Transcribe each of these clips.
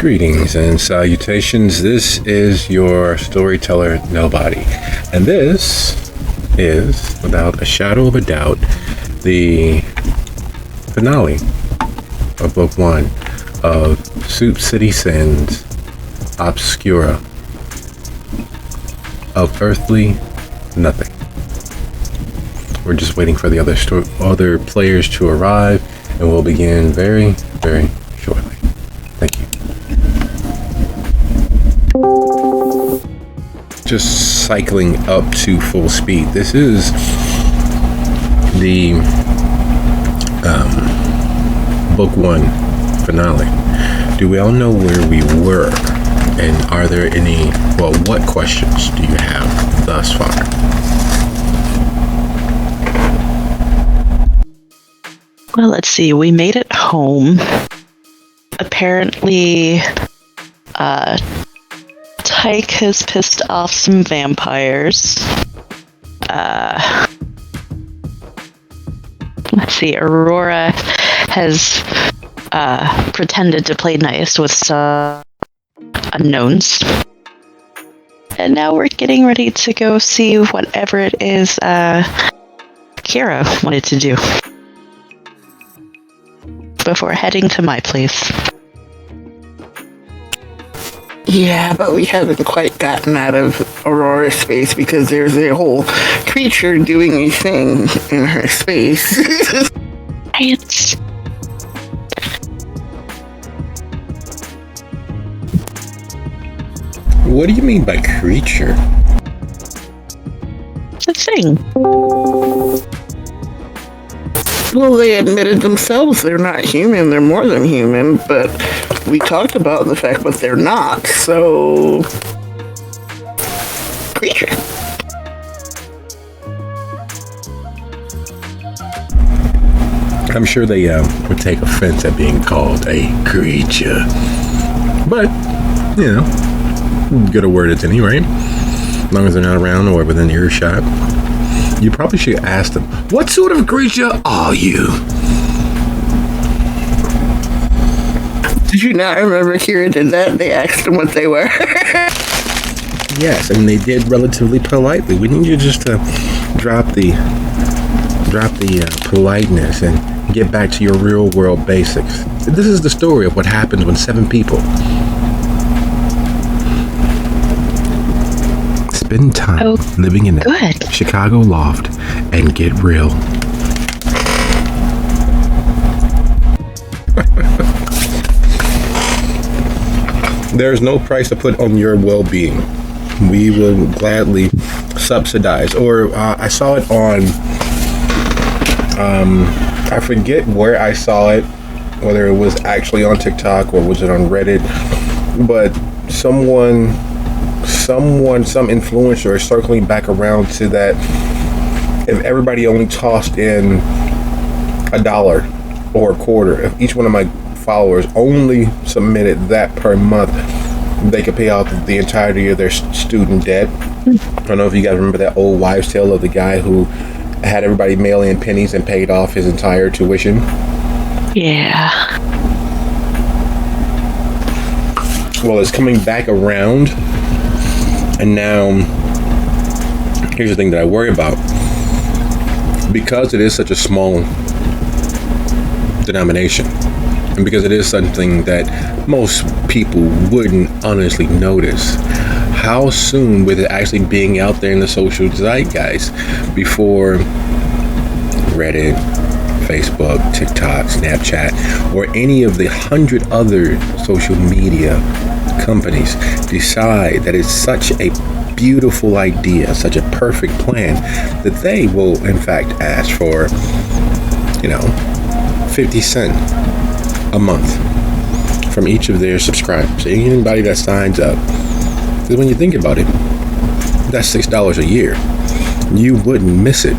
Greetings and salutations. This is your storyteller, Nobody. And this is, without a shadow of a doubt, the finale of Book 1 of Soup City Sins, Obscura, of Earthly Nothing. We're just waiting for the other players to arrive, and we'll begin very, very shortly. Thank you. Just cycling up to full speed. This is the Book 1 finale. Do we all know where we were? And are there any, what questions do you have thus far? Well, let's see. We made it home. Apparently, Tyke has pissed off some vampires. Let's see. Aurora has pretended to play nice with some unknowns. And now we're getting ready to go see whatever it is Kira wanted to do before heading to my place. Yeah, but we haven't quite gotten out of Aurora's space because there's a whole creature doing a thing in her space. Right. What do you mean by creature? It's a thing. Well, they admitted themselves they're not human, they're more than human, but we talked about the fact that they're not, so... creature. I'm sure they would take offense at being called a creature. But, you know, good a word as any, right? As long as they're not around or within earshot. You probably should ask them, what sort of creature are you? Did you not remember Kira did that? They asked them what they were. Yes, and they did relatively politely. We need you just to drop the politeness and get back to your real world basics. This is the story of what happens when 7 people spend time living in a Chicago loft and get real. There's no price to put on your well-being. We will gladly subsidize. Or I saw it on, I forget where I saw it, whether it was actually on TikTok or was it on Reddit, but some influencer is circling back around to that. If everybody only tossed in $1 or a quarter, if each one of my followers only submitted that per month, they could pay off the entirety of their student debt. I don't know if you guys remember that old wives' tale of the guy who had everybody mail in pennies and paid off his entire tuition. Yeah. Well, it's coming back around, and now here's the thing that I worry about. Because it is such a small denomination, and because it is something that most people wouldn't honestly notice, how soon with it actually being out there in the social zeitgeist before Reddit, Facebook, TikTok, Snapchat, or any of the 100 other social media companies decide that it's such a beautiful idea, such a perfect plan, that they will in fact ask for, 50 cents a month from each of their subscribers, anybody that signs up. Because when you think about it, that's $6 a year. You wouldn't miss it.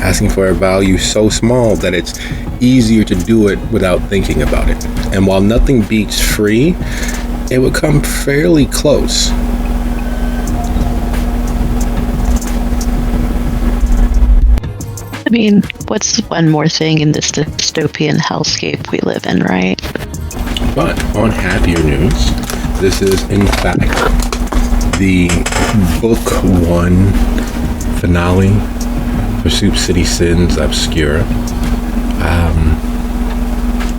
Asking for a value so small that it's easier to do it without thinking about it. And while nothing beats free, it would come fairly close. I mean, what's one more thing in this dystopian hellscape we live in, right? But on happier news, this is in fact the book 1 finale for Soup City Sins Obscura.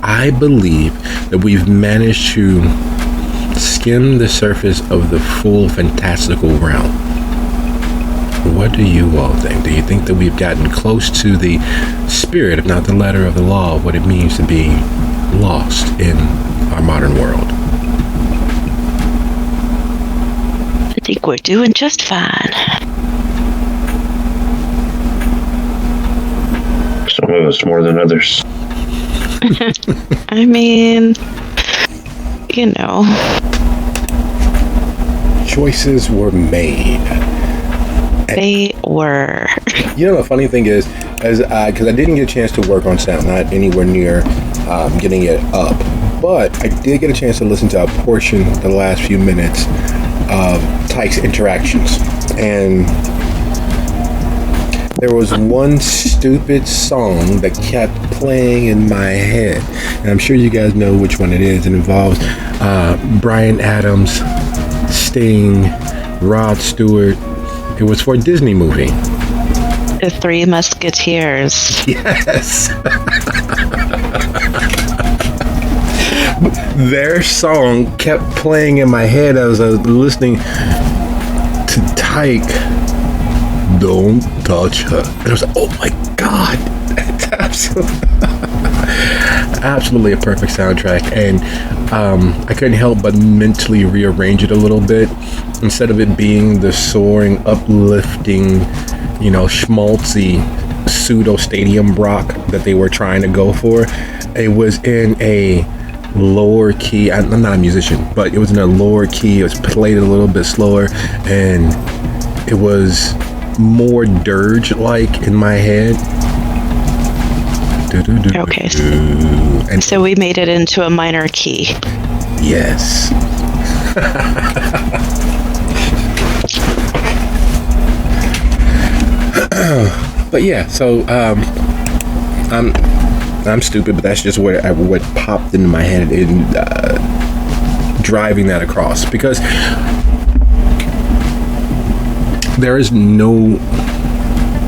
I believe that we've managed to skim the surface of the full fantastical realm. What do you all think? Do you think that we've gotten close to the spirit, if not the letter of the law, of what it means to be lost in our modern world? I think we're doing just fine. Some of us more than others. I mean, you know. Choices were made. They were. You know, the funny thing is, because I didn't get a chance to work on sound, not anywhere near getting it up, but I did get a chance to listen to a portion the last few minutes of Tyke's interactions, and there was one stupid song that kept playing in my head, and I'm sure you guys know which one it is. It involves Bryan Adams, Sting, Rod Stewart. It was for a Disney movie. The Three Musketeers. Yes. Their song kept playing in my head as I was listening to Tyke. Don't touch her. And I was like, oh my God. It's absolutely a perfect soundtrack. And I couldn't help but mentally rearrange it a little bit. Instead of it being the soaring, uplifting, schmaltzy pseudo stadium rock that they were trying to go for, it was in a lower key. I'm not a musician, but it was in a lower key. It was played a little bit slower, and it was more dirge-like in my head. Okay, so we made it into a minor key. Yes. But yeah, so I'm stupid, but that's just what popped into my head in driving that across, because there is no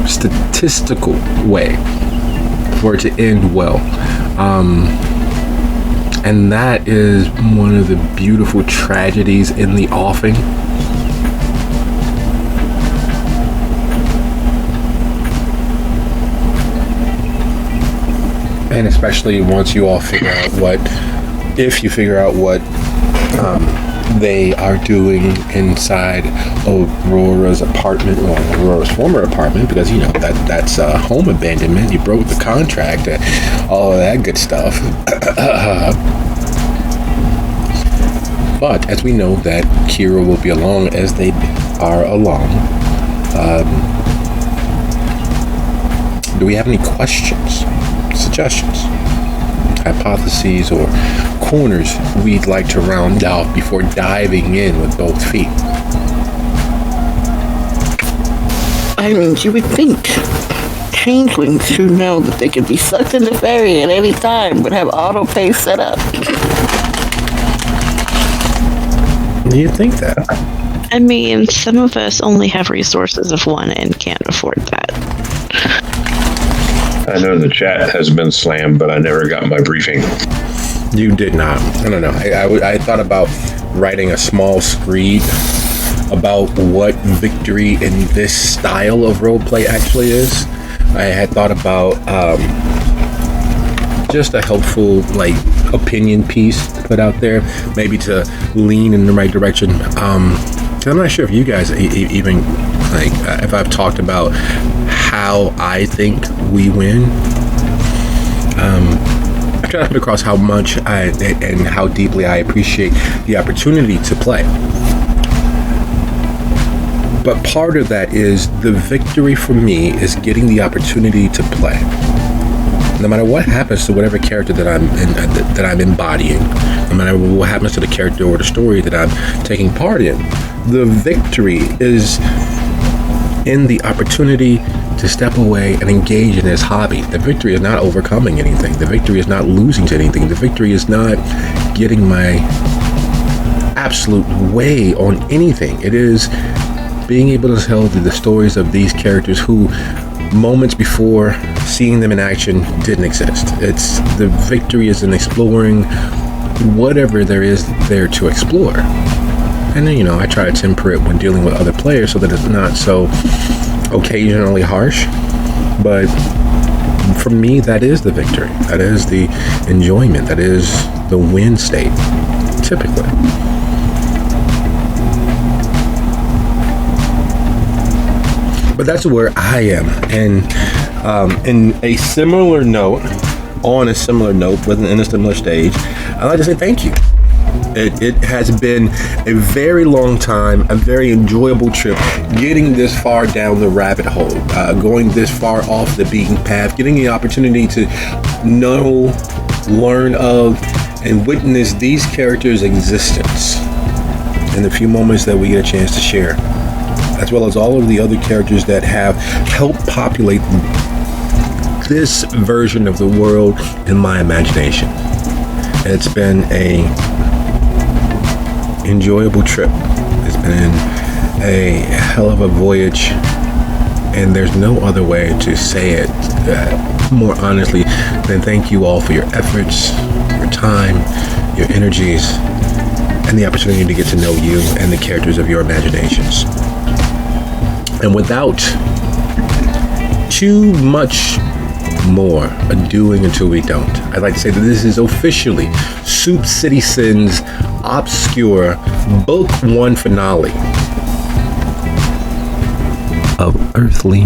statistical way for it to end well, and that is one of the beautiful tragedies in the offing. And especially once you all figure out if you figure out what they are doing inside Aurora's apartment, or Aurora's former apartment, because that's home abandonment. You broke the contract, all of that good stuff. But as we know that Kira will be along as they are along, do we have any questions, suggestions, hypotheses, or corners we'd like to round out before diving in with both feet? I mean, you would think changelings who know that they could be sucked in the ferry at any time would have auto pay set up. Do you think that? I mean, some of us only have resources of one and can't afford that. I know the chat has been slammed, but I never got my briefing. You did not. I don't know. I thought about writing a small screed about what victory in this style of roleplay actually is. I had thought about just a helpful opinion piece to put out there, maybe to lean in the right direction. I'm not sure if you guys even if I've talked about how I think we win. I try to put across how much and how deeply I appreciate the opportunity to play. But part of that is the victory for me is getting the opportunity to play. No matter what happens to whatever character that I'm embodying, no matter what happens to the character or the story that I'm taking part in, the victory is in the opportunity to step away and engage in his hobby. The victory is not overcoming anything. The victory is not losing to anything. The victory is not getting my absolute way on anything. It is being able to tell the stories of these characters who moments before seeing them in action didn't exist. It's the victory is in exploring whatever there is there to explore. And then, I try to temper it when dealing with other players so that it's not so occasionally harsh. But for me, that is the victory. That is the enjoyment. That is the win state, typically. But that's where I am. And in a similar note, but in a similar stage, I'd like to say thank you. It has been a very long time, a very enjoyable trip, getting this far down the rabbit hole, going this far off the beaten path, getting the opportunity to know, learn of, and witness these characters' existence in the few moments that we get a chance to share, as well as all of the other characters that have helped populate this version of the world in my imagination. It's been a enjoyable trip. It's been a hell of a voyage, and there's no other way to say it more honestly than thank you all for your efforts, your time, your energies, and the opportunity to get to know you and the characters of your imaginations. And without too much more ado-ing until we don't, I'd like to say that this is officially Soup City Sins Obscura Book 1 finale of Earthly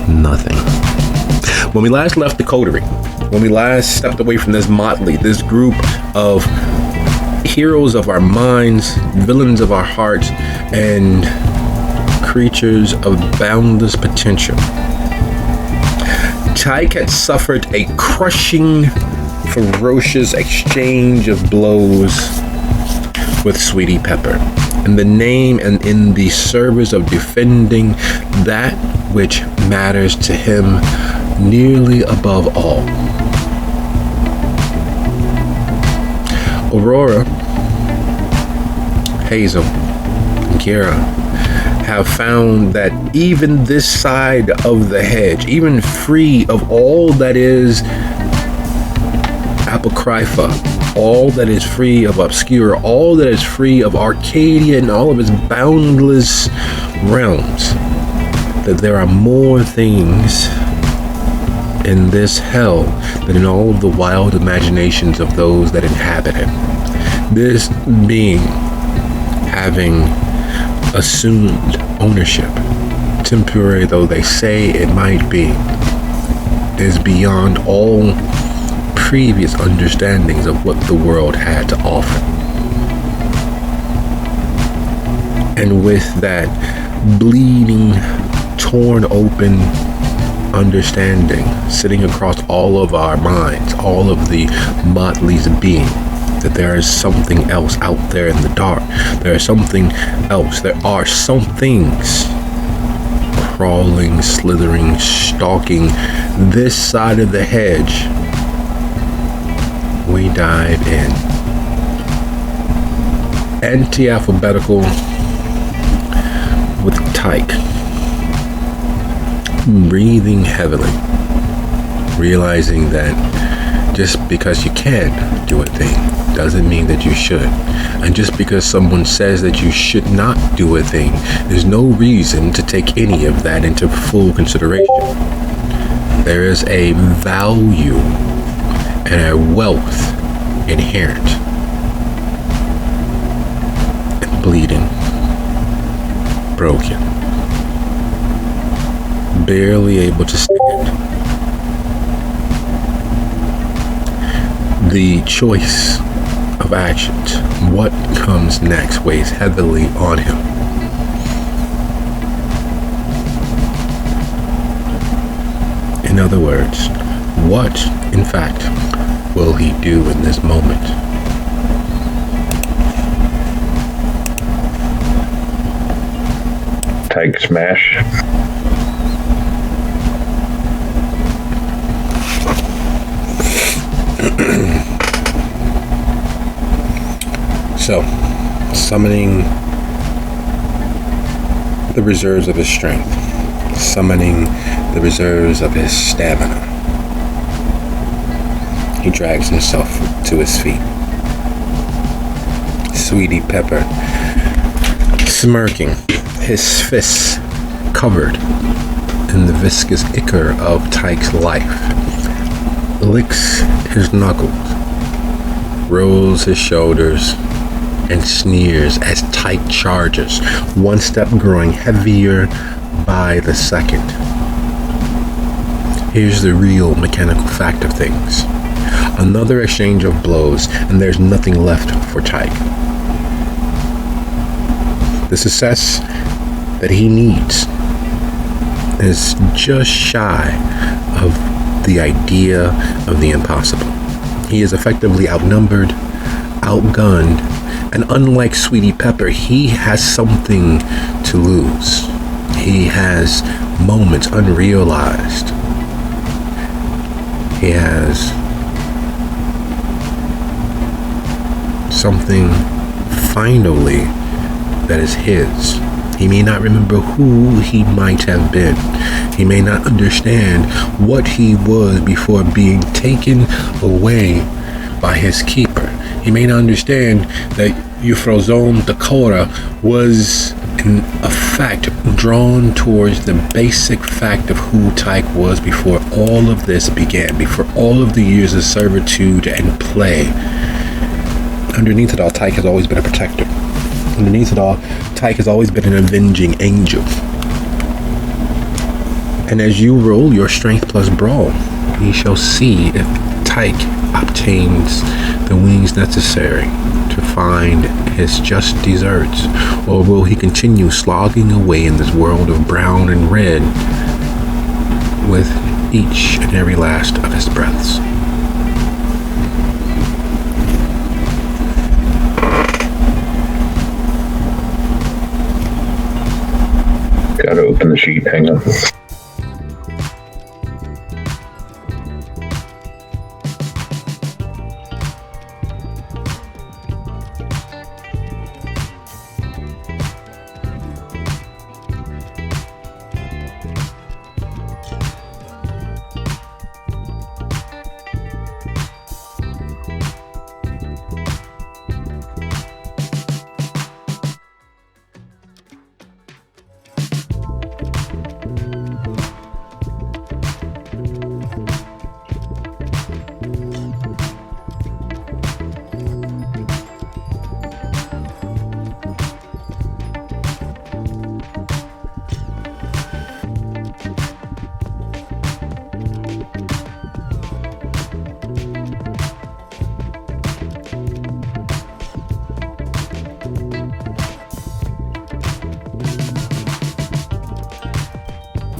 Nothing. When we last left the coterie, when we last stepped away from this motley, this group of heroes of our minds, villains of our hearts, and creatures of boundless potential, Tyke had suffered a crushing, ferocious exchange of blows with Sweetie Pepper, in the name and in the service of defending that which matters to him nearly above all. Aurora, Hazel, and Kira have found that even this side of the hedge, even free of all that is Apocrypha, all that is free of Obscura, all that is free of Arcadia and all of its boundless realms, that there are more things in this hell than in all of the wild imaginations of those that inhabit it. This being, having assumed ownership, temporary though they say it might be, is beyond all previous understandings of what the world had to offer. And with that bleeding, torn open understanding sitting across all of our minds, all of the motleys being, that there is something else out there in the dark. There is something else. There are some things crawling, slithering, stalking this side of the hedge. We dive in. Anti-alphabetical with Tyke, breathing heavily, realizing that just because you can do a thing doesn't mean that you should. And just because someone says that you should not do a thing, there's no reason to take any of that into full consideration. There is a value and a wealth inherent in bleeding, broken, barely able to stand. The choice of actions, what comes next, weighs heavily on him. In other words, what, in fact, will he do in this moment? Tyke smash. So, summoning the reserves of his strength, summoning the reserves of his stamina, he drags himself to his feet. Sweetie Pepper, smirking, his fists covered in the viscous ichor of Tyke's life, licks his knuckles, rolls his shoulders, and sneers as Tyke charges, one step growing heavier by the second. Here's the real mechanical fact of things. Another exchange of blows, and there's nothing left for Tyke. The success that he needs is just shy of the idea of the impossible. He is effectively outnumbered, outgunned, and unlike Sweetie Pepper, he has something to lose. He has moments unrealized. He has something finally that is his. He may not remember who he might have been. He may not understand what he was before being taken away by his keeper. He may not understand that Euphrosyne Dakota was in effect drawn towards the basic fact of who Tyke was before all of this began, before all of the years of servitude and play. Underneath it all, Tyke has always been a protector. Underneath it all, Tyke has always been an avenging angel. And as you roll your strength plus brawl, we shall see if Tyke obtains the wings necessary to find his just deserts, or will he continue slogging away in this world of brown and red with each and every last of his breaths. Gotta open the sheet, hang on.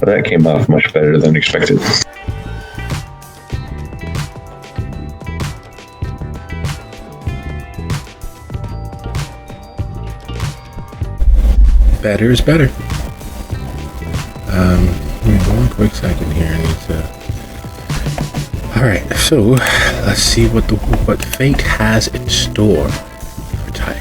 But that came off much better than expected. Better is better. One quick second here. I need to. All right, so let's see what fate has in store for Tyke.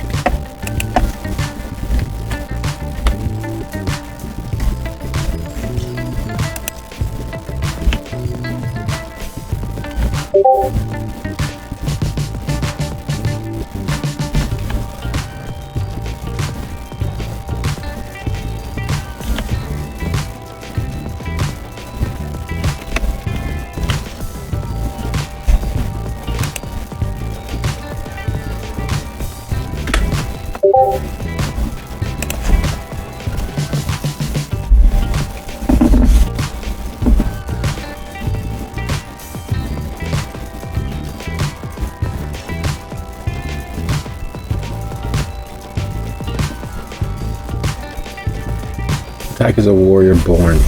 Tyke is a warrior born.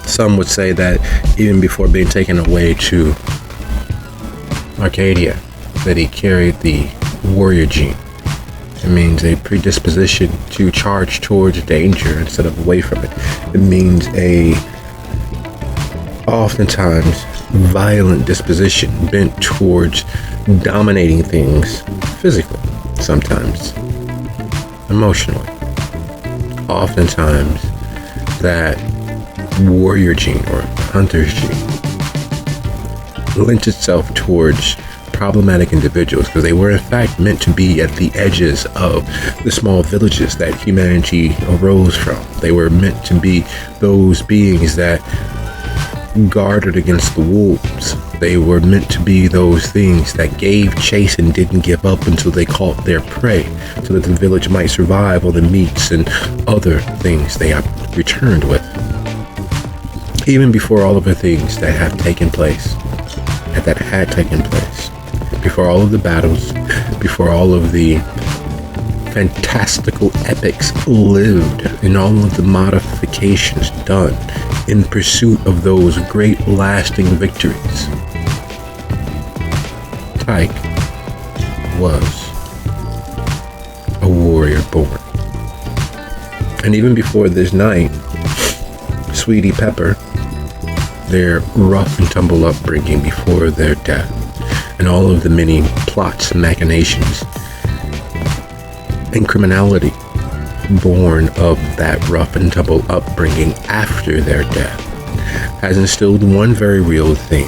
Some would say that even before being taken away to Arcadia, that he carried the warrior gene. It means a predisposition to charge towards danger instead of away from it. It means a oftentimes violent disposition bent towards dominating things physically, sometimes emotionally. Oftentimes that warrior gene or hunter's gene lent itself towards problematic individuals because they were in fact meant to be at the edges of the small villages that humanity arose from. They were meant to be those beings that guarded against the wolves. They were meant to be those things that gave chase and didn't give up until they caught their prey, so that the village might survive on the meats and other things they have returned with. Even before all of the things that have taken place, that had taken place, before all of the battles, before all of the fantastical epics lived, and all of the modifications done in pursuit of those great lasting victories, Tyke was a warrior born. And even before this night, Sweetie Pepper, their rough and tumble upbringing before their death, and all of the many plots and machinations and criminality born of that rough and tumble upbringing after their death, has instilled one very real thing.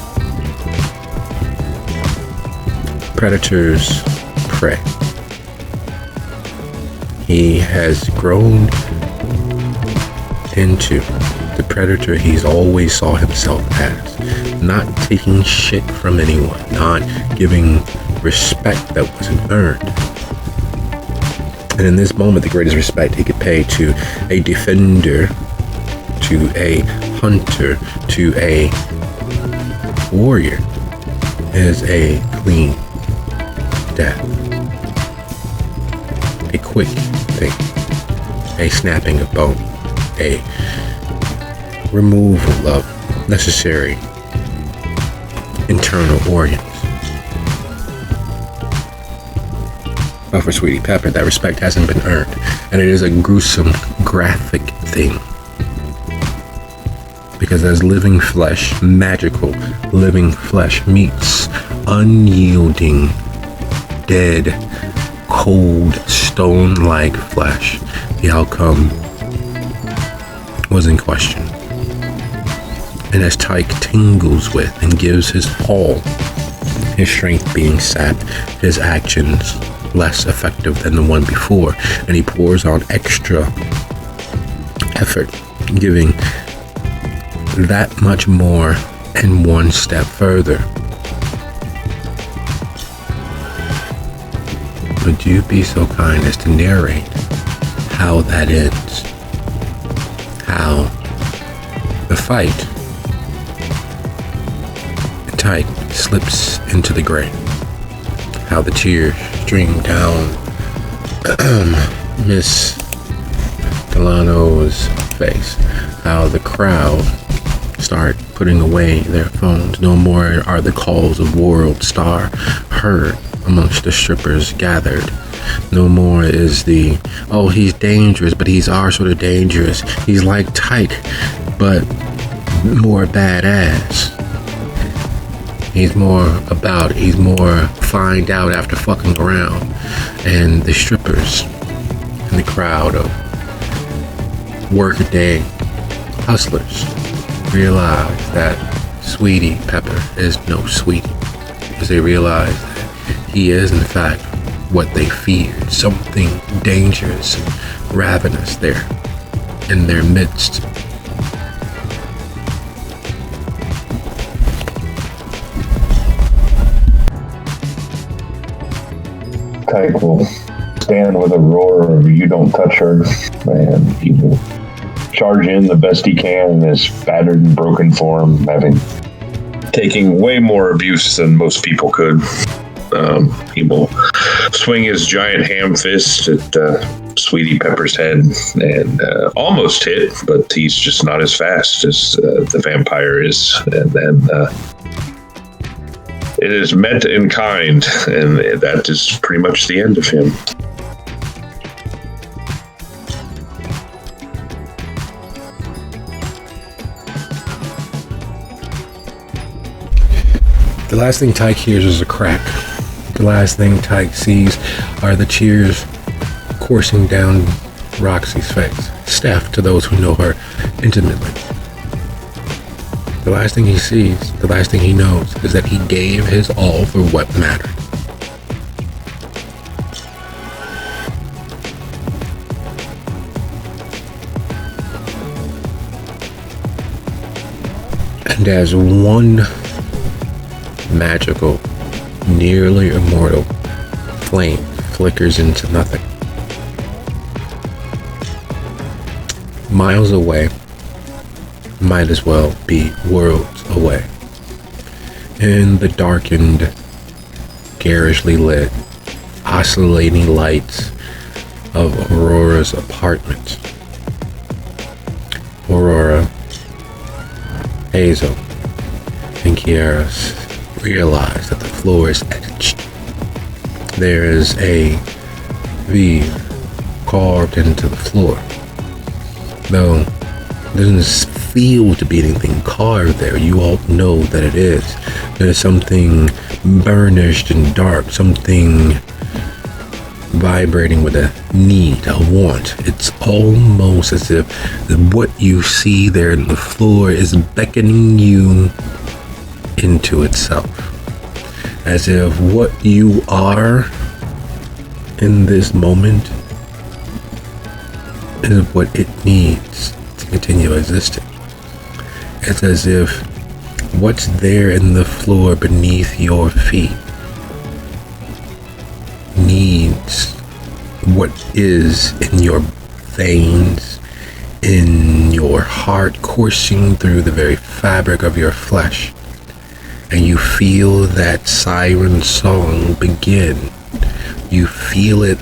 Predators prey. He has grown into the predator he's always saw himself as, not taking shit from anyone, not giving respect that wasn't earned. And in this moment, the greatest respect he could pay to a defender, to a hunter, to a warrior is a clean death. A quick thing. A snapping of bone. A removal of necessary internal organs. But for Sweetie Pepper, that respect hasn't been earned, and it is a gruesome, graphic thing. Because as living flesh, magical living flesh meets unyielding, dead, cold, stone-like flesh, the outcome was in question. And as Tyke tingles with and gives his all, his strength being sapped, his actions less effective than the one before, and he pours on extra effort, giving that much more and one step further. Would you be so kind as to narrate how that ends? How the fight, Tyke slips into the grave. How the tears stream down Miss Delano's face. How the crowd start putting away their phones. No more are the calls of World Star heard amongst the strippers gathered. No more is the, oh, he's dangerous, but he's our sort of dangerous. He's like Tyke, but more badass. He's more about it. He's more find out after fucking around. And the strippers and the crowd of workaday hustlers realize that Sweetie Pepper is no sweetie. Because they realize that he is, in fact, what they feared. Something dangerous and ravenous there in their midst. Tyke will stand with a roar of "You don't touch her," and he will charge in the best he can in his battered and broken form, taking way more abuse than most people could. He will swing his giant ham fist at Sweetie Pepper's head and almost hit, but he's just not as fast as the vampire is. And then it is met in kind, and that is pretty much the end of him. The last thing Tyke hears is a crack. The last thing Tyke sees are the tears coursing down Roxy's face. Steph, to those who know her intimately. The last thing he sees, the last thing he knows, is that he gave his all for what mattered. And as one magical, nearly immortal flame flickers into nothing, miles away, might as well be worlds away, in the darkened, garishly lit, oscillating lights of Aurora's apartment. Aurora, Hazel, and Kiara realize that the floor is etched. There is a V carved into the floor. Though it doesn't feel to be anything carved there, you all know that it is. There's something burnished and dark, something vibrating with a need, a want. It's almost as if what you see there in the floor is beckoning you into itself. As if what you are in this moment is what it needs to continue existing. It's as if what's there in the floor beneath your feet needs what is in your veins, in your heart, coursing through the very fabric of your flesh. And you feel that siren song begin. You feel it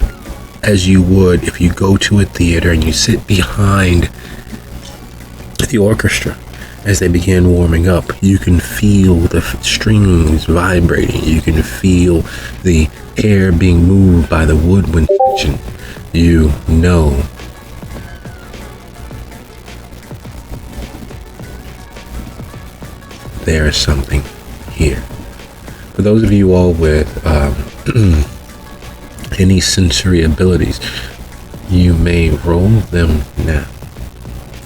as you would if you go to a theater and you sit behind the orchestra. As they begin warming up, you can feel the strings vibrating. You can feel the air being moved by the woodwind section. You know there is something here. For those of you all with any sensory abilities, you may roll them now.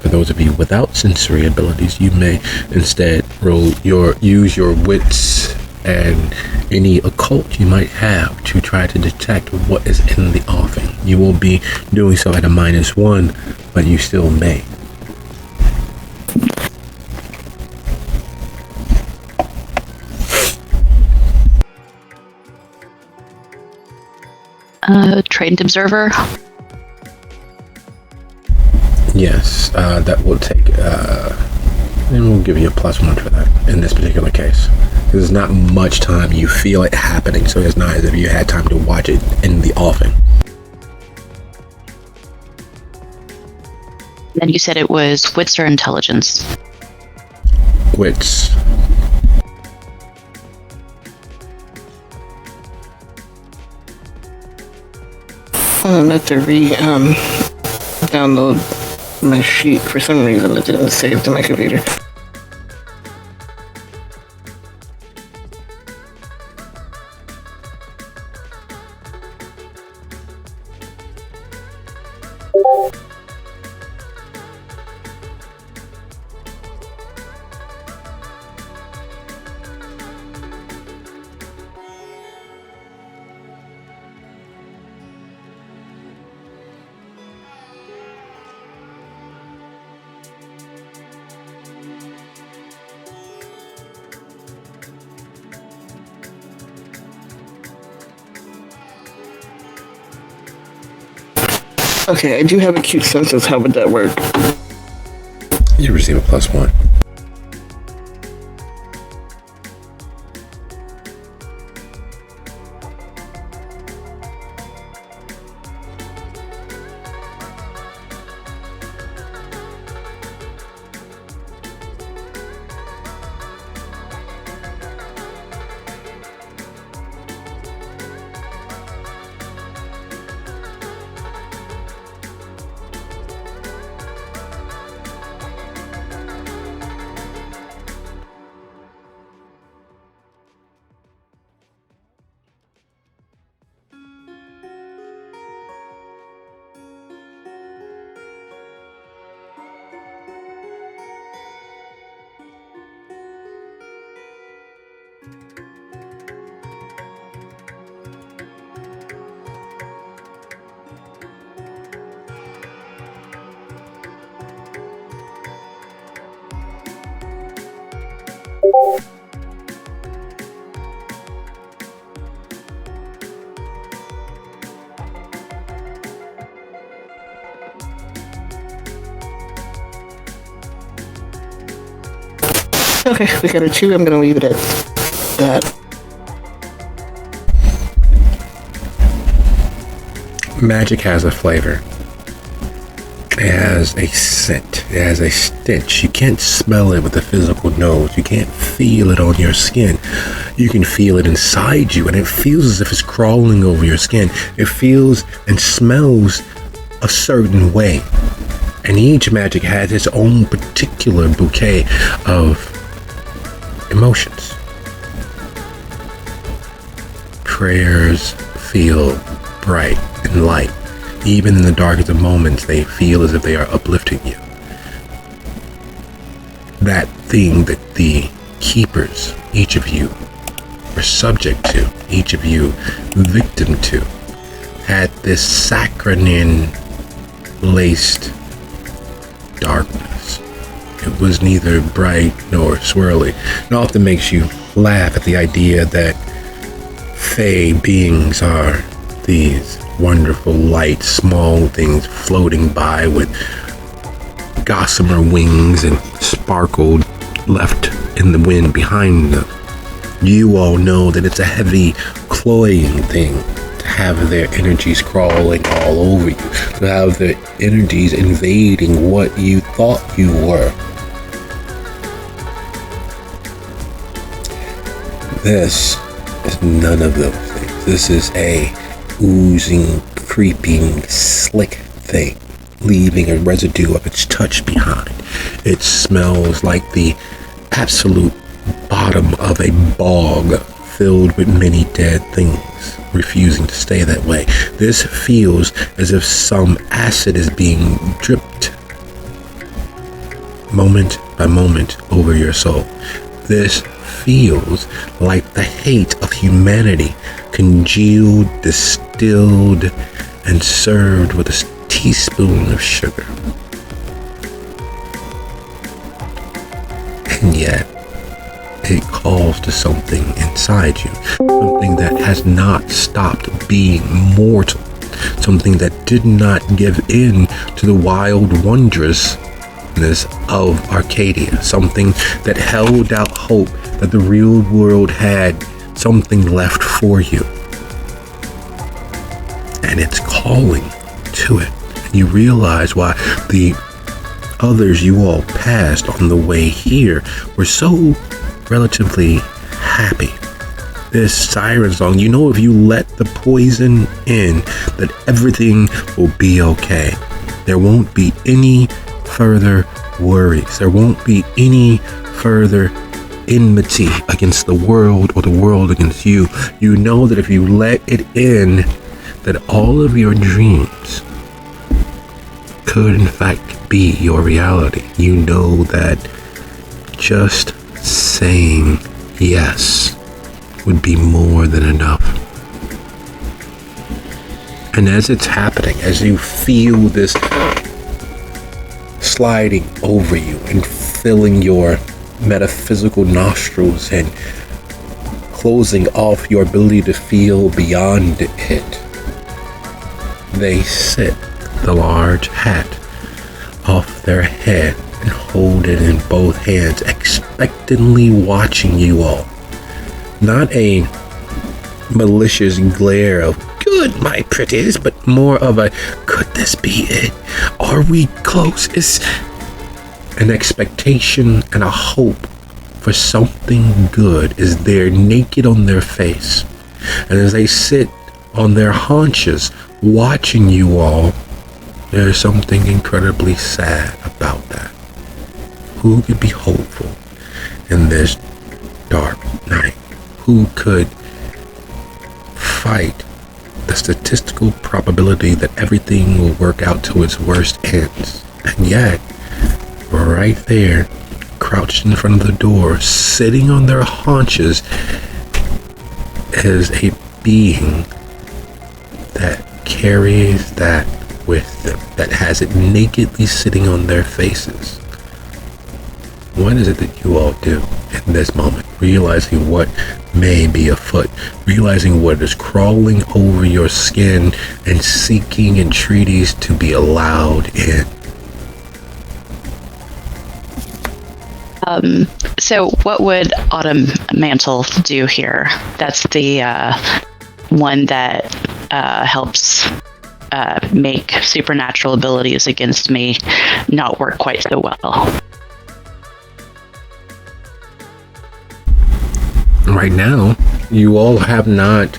For those of you without sensory abilities, you may instead use your wits and any occult you might have to try to detect what is in the offing. You will be doing so at a -1, but you still may. Trained observer. Yes, that will take, and we'll give you a +1 for that in this particular case. There's not much time you feel it happening, so it's not as if you had time to watch it in the offing. Then you said it was wits or intelligence. Wits. I'll have to download my sheet. For some reason it didn't save to my computer. Okay, I do have acute senses. How would that work? You receive a +1. Okay, we got a 2. I'm gonna leave it at that. Magic has a flavor. It has a scent. It has a stench. You can't smell it with the physical nose. You can't feel it on your skin. You can feel it inside you, and it feels as if it's crawling over your skin. It feels and smells a certain way. And each magic has its own particular bouquet of emotions. Prayers feel bright and light. Even in the darkest of moments, they feel as if they are uplifting you. That thing that the keepers, each of you, were subject to, each of you victim to, had this saccharine laced darkness. It was neither bright nor swirly. It often makes you laugh at the idea that Fey beings are these wonderful light, small things floating by with gossamer wings and sparkled left in the wind behind them. You all know that it's a heavy, cloying thing to have their energies crawling all over you, to have their energies invading what you thought you were. This is none of those things. This is a oozing, creeping, slick thing, leaving a residue of its touch behind. It smells like the absolute bottom of a bog filled with many dead things, refusing to stay that way. This feels as if some acid is being dripped moment by moment over your soul. This feels like the hate of humanity congealed, distilled, and served with a teaspoon of sugar. And yet, it calls to something inside you, something that has not stopped being mortal, something that did not give in to the wild wondrousness of Arcadia, something that held out hope that the real world had something left for you. And it's calling to it. And you realize why the others you all passed on the way here were so relatively happy. This siren song, you know, if you let the poison in, that everything will be okay. There won't be any further worries. There won't be any further enmity against the world or the world against you. You know that if you let it in, that all of your dreams could in fact be your reality. You know that just saying yes would be more than enough. And as it's happening, as you feel this sliding over you and filling your metaphysical nostrils and closing off your ability to feel beyond it, they sit the large hat off their head and hold it in both hands, expectantly watching you all. Not a malicious glare of "good, my pretties," but more of a "could this be it? Are we close?" It's an expectation and a hope for something good is there naked on their face. And as they sit on their haunches watching you all, there's something incredibly sad about that. Who could be hopeful in this dark night? Who could fight the statistical probability that everything will work out to its worst ends? And yet, right there, crouched in front of the door, sitting on their haunches, is a being that carries that with them, that has it nakedly sitting on their faces. What is it that you all do in this moment, realizing what may be afoot, realizing what is crawling over your skin and seeking entreaties to be allowed in? So what would Autumn Mantle do here? That's the one that helps make supernatural abilities against me not work quite so well. Right now, you all have not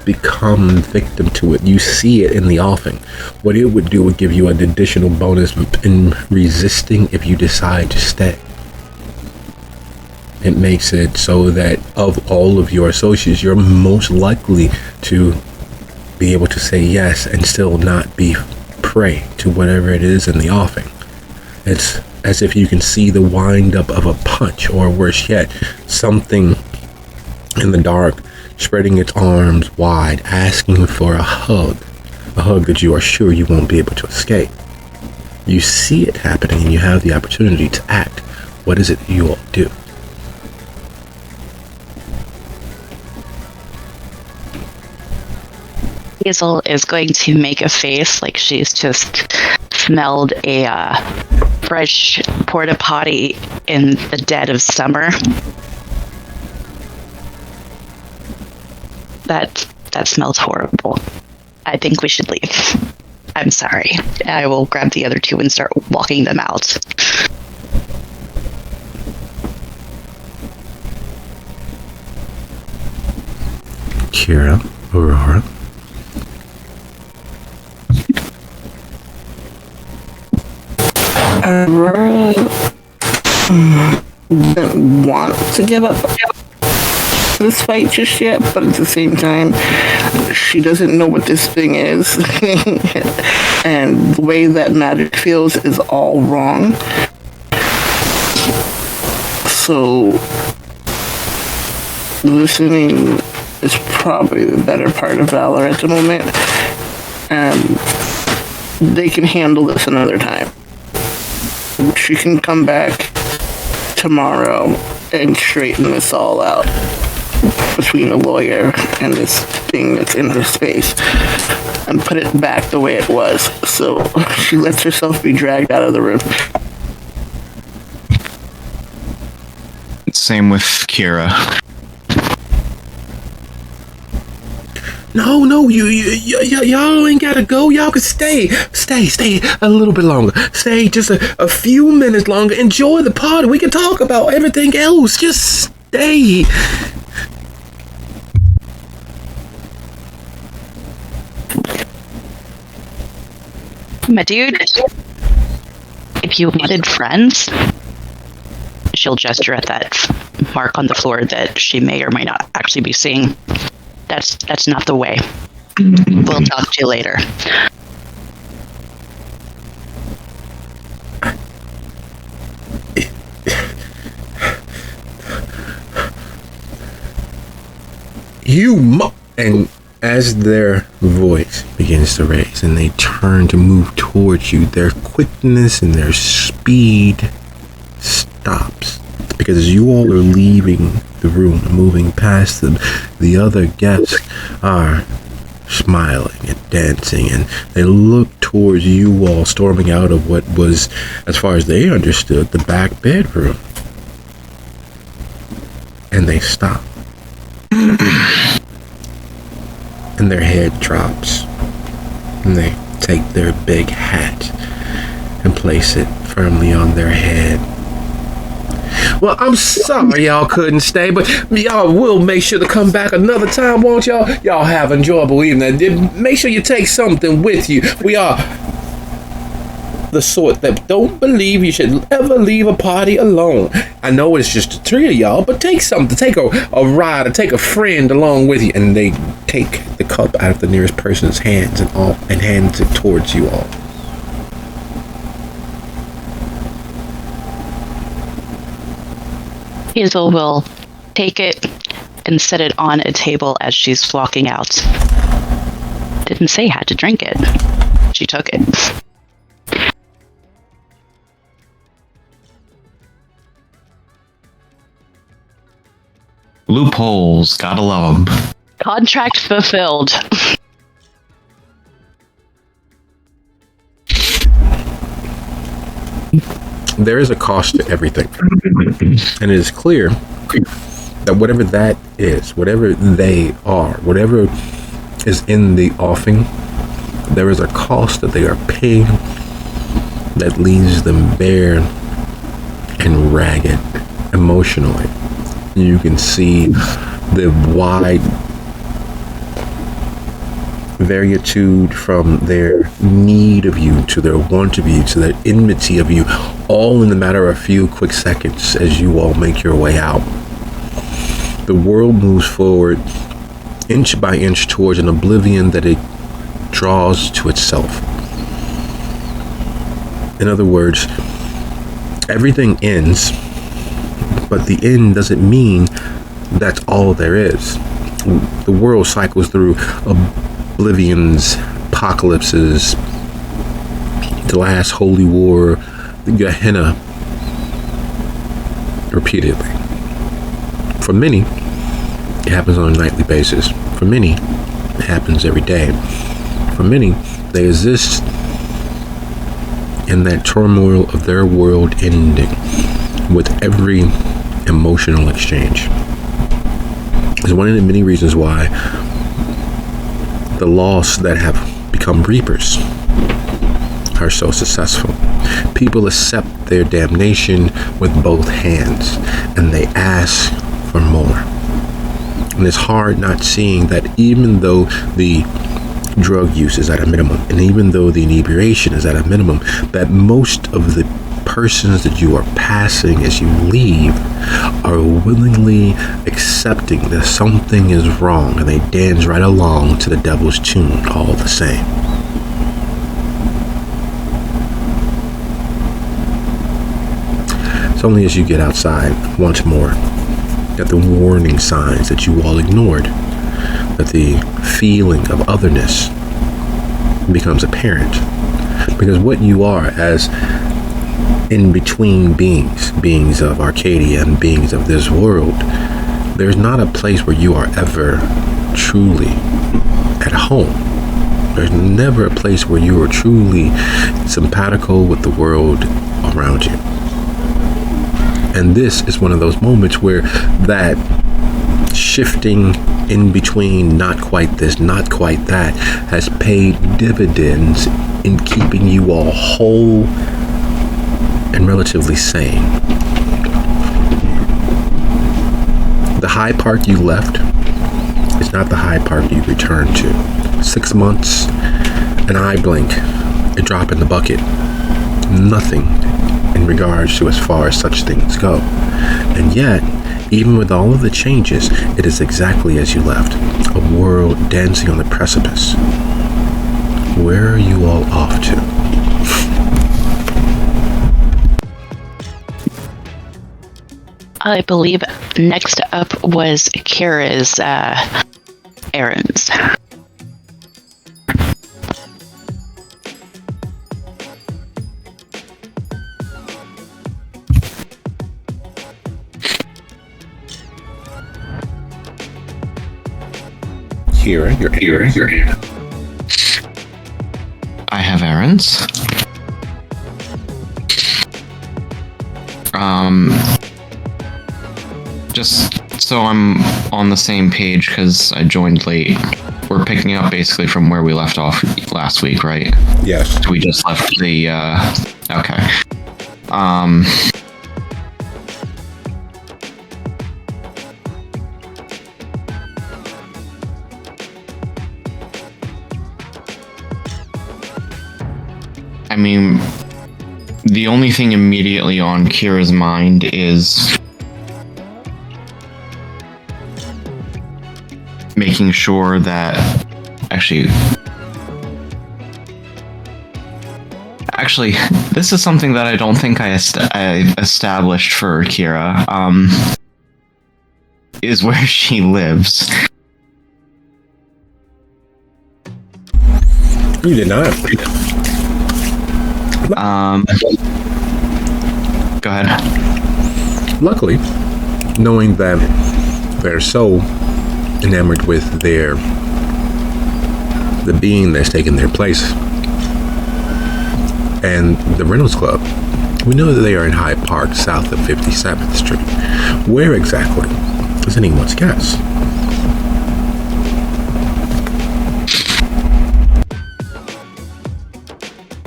become victim to it. You see it in the offing. What it would do would give you an additional bonus in resisting if you decide to stay. It makes it so that of all of your associates, you're most likely to be able to say yes and still not be prey to whatever it is in the offing. It's as if you can see the wind up of a punch, or worse yet, something in the dark spreading its arms wide, asking for a hug that you are sure you won't be able to escape. You see it happening and you have the opportunity to act. What is it that you all do? Hazel is going to make a face like she's just smelled a fresh porta potty in the dead of summer. That smells horrible. I think we should leave. I'm sorry. I will grab the other two and start walking them out. Kira, Aurora. Aurora doesn't want to give up this fight just yet, but at the same time, she doesn't know what this thing is. And the way that magic feels is all wrong. So, listening is probably the better part of Valor at the moment. And they can handle this another time. She can come back tomorrow and straighten this all out between the lawyer and this thing that's in her space and put it back the way it was. So she lets herself be dragged out of the room. Same with Kira. No, y'all ain't gotta go. Y'all can stay a little bit longer. Stay just a few minutes longer. Enjoy the party. We can talk about everything else. Just stay. My dude, if you wanted friends, she'll gesture at that mark on the floor that she may or may not actually be seeing. That's not the way. We'll talk to you later. And as their voice begins to raise and they turn to move towards you, their quickness and their speed stops. Because as you all are leaving the room, moving past them, the other guests are smiling and dancing, and they look towards you all storming out of what was, as far as they understood, the back bedroom. And they stop. And their head drops. And they take their big hat and place it firmly on their head. Well, I'm sorry y'all couldn't stay, but y'all will make sure to come back another time, won't y'all? Y'all have an enjoyable evening. Make sure you take something with you. We are the sort that don't believe you should ever leave a party alone. I know it's just the three of y'all, but take something. Take a ride or take a friend along with you. And they take the cup out of the nearest person's hands and hands it towards you all. Hazel will take it and set it on a table as she's walking out. Didn't say had to drink it. She took it. Loopholes, gotta love them. Contract fulfilled. There is a cost to everything. And it is clear that whatever that is, whatever they are, whatever is in the offing, there is a cost that they are paying that leaves them bare and ragged emotionally. You can see the wide varietude from their need of you to their want of you to their enmity of you, all in the matter of a few quick seconds as you all make your way out. The world moves forward inch by inch towards an oblivion that it draws to itself. In other words, everything ends, but the end doesn't mean that's all there is. The world cycles through oblivions, apocalypses, the last holy war, the Gehenna, repeatedly. For many, it happens on a nightly basis. For many, it happens every day. For many, they exist in that turmoil of their world ending with every emotional exchange. It's one of the many reasons why the lost that have become reapers are so successful. People accept their damnation with both hands, and they ask for more. And it's hard not seeing that even though the drug use is at a minimum, and even though the inebriation is at a minimum, that most of the persons that you are passing as you leave are willingly accepting that something is wrong, and they dance right along to the devil's tune all the same. It's only as you get outside once more that the warning signs that you all ignored, that the feeling of otherness becomes apparent. Because what you are as in-between beings of Arcadia and beings of this world, there's not a place where you are ever truly at home. There's never a place where you are truly simpatico with the world around you. And this is one of those moments where that shifting in between, not quite this, not quite that, has paid dividends in keeping you all whole and relatively sane. The High Park you left is not the High Park you returned to. 6 months, an eye blink, a drop in the bucket. Nothing in regards to as far as such things go. And yet, even with all of the changes, it is exactly as you left. A world dancing on the precipice. Where are you all off to? I believe next up was Kira's errands. Kira, you're here. I have errands. Just so I'm on the same page, because I joined late. We're picking up basically from where we left off last week, right? Yes. We just left the, okay. I mean, the only thing immediately on Kira's mind is making sure that actually this is something that I don't think I established for Kira. is where she lives. You did not. Go ahead. Luckily, knowing that they're so enamored with the being that's taken their place, and the Reynolds Club, we know that they are in Hyde Park, south of 57th Street. Where exactly is anyone's guess?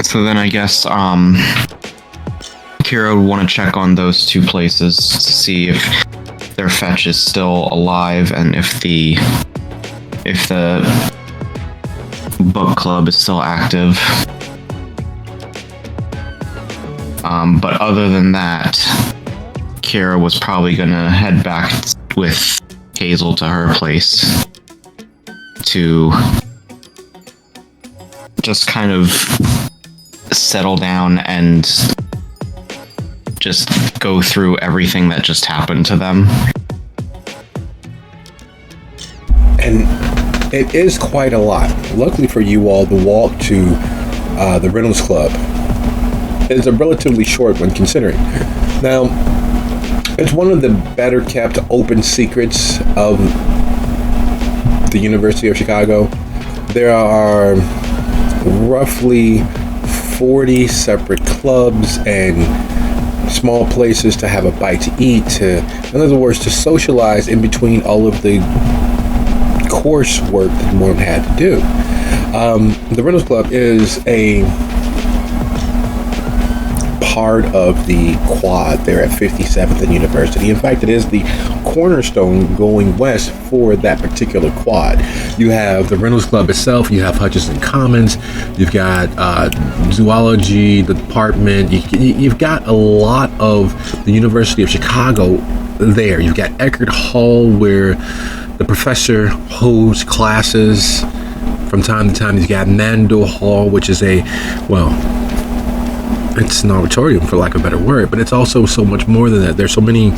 So then I guess Kira would want to check on those two places to see if their fetch is still alive and if the book club is still active. But other than that, Kira was probably gonna head back with Hazel to her place to just kind of settle down and just go through everything that just happened to them. And it is quite a lot. Luckily for you all, the walk to the Reynolds Club is a relatively short one considering. Now, it's one of the better kept open secrets of the University of Chicago. There are roughly 40 separate clubs and small places to have a bite to eat, to, in other words, to socialize in between all of the coursework that one had to do. The Reynolds Club is a part of the quad there at 57th and University. In fact, it is the cornerstone going west for that particular quad. You have the Reynolds Club itself, you have Hutchinson Commons, you've got zoology, the department, you've got a lot of the University of Chicago there. You've got Eckerd Hall, where the professor holds classes from time to time. You've got Mandel Hall, which is it's an auditorium for lack of a better word, but it's also so much more than that. There's so many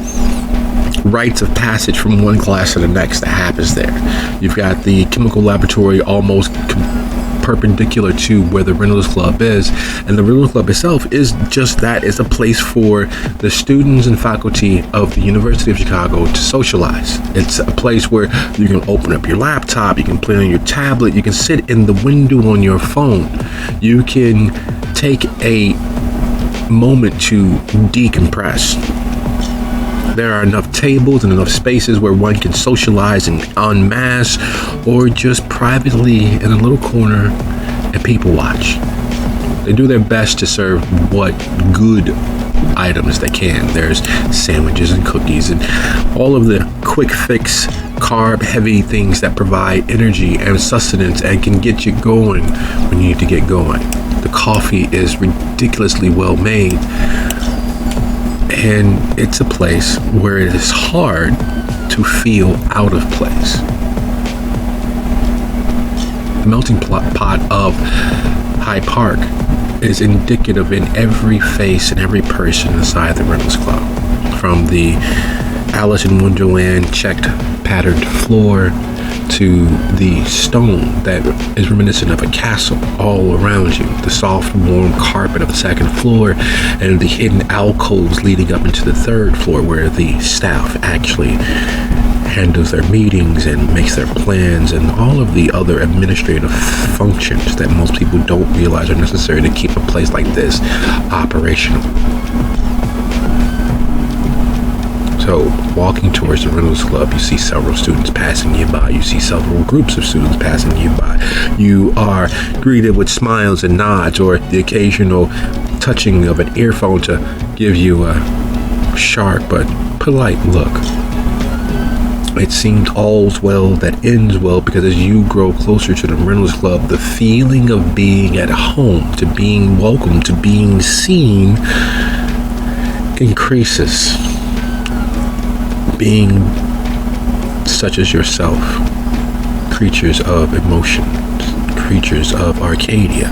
rites of passage from one class to the next that happens there. You've got the chemical laboratory almost perpendicular to where the Reynolds Club is, and the Reynolds Club itself is just that. It's a place for the students and faculty of the University of Chicago to socialize. It's a place where you can open up your laptop, you can play on your tablet, you can sit in the window on your phone, you can take a moment to decompress. There are enough tables and enough spaces where one can socialize and en masse, or just privately in a little corner and people watch. They do their best to serve what good items they can. There's sandwiches and cookies and all of the quick fix, carb heavy things that provide energy and sustenance and can get you going when you need to get going. The coffee is ridiculously well made, and it's a place where it is hard to feel out of place. The melting pot of Hyde Park is indicative in every face and every person inside the Reynolds Club. From the Alice in Wonderland checked patterned floor to the stone that is reminiscent of a castle all around you, the soft warm carpet of the second floor, and the hidden alcoves leading up into the third floor where the staff actually handles their meetings and makes their plans and all of the other administrative functions that most people don't realize are necessary to keep a place like this operational. So, walking towards the Reynolds Club, you see several students passing you by. You see several groups of students passing you by. You are greeted with smiles and nods, or the occasional touching of an earphone to give you a sharp but polite look. It seems all's well that ends well, because as you grow closer to the Reynolds Club, the feeling of being at home, to being welcome, to being seen increases. Being such as yourself, creatures of emotion, creatures of Arcadia,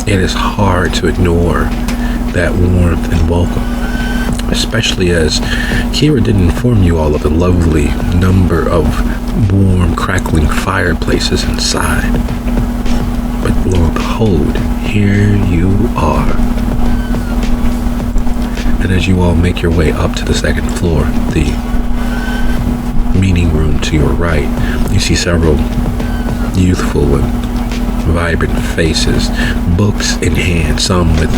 it is hard to ignore that warmth and welcome. especially as Kira didn't inform you all of the lovely number of warm, crackling fireplaces inside. But lo and behold, here you are. And as you all make your way up to the second floor, the meeting room to your right, you see several youthful and vibrant faces, books in hand, some with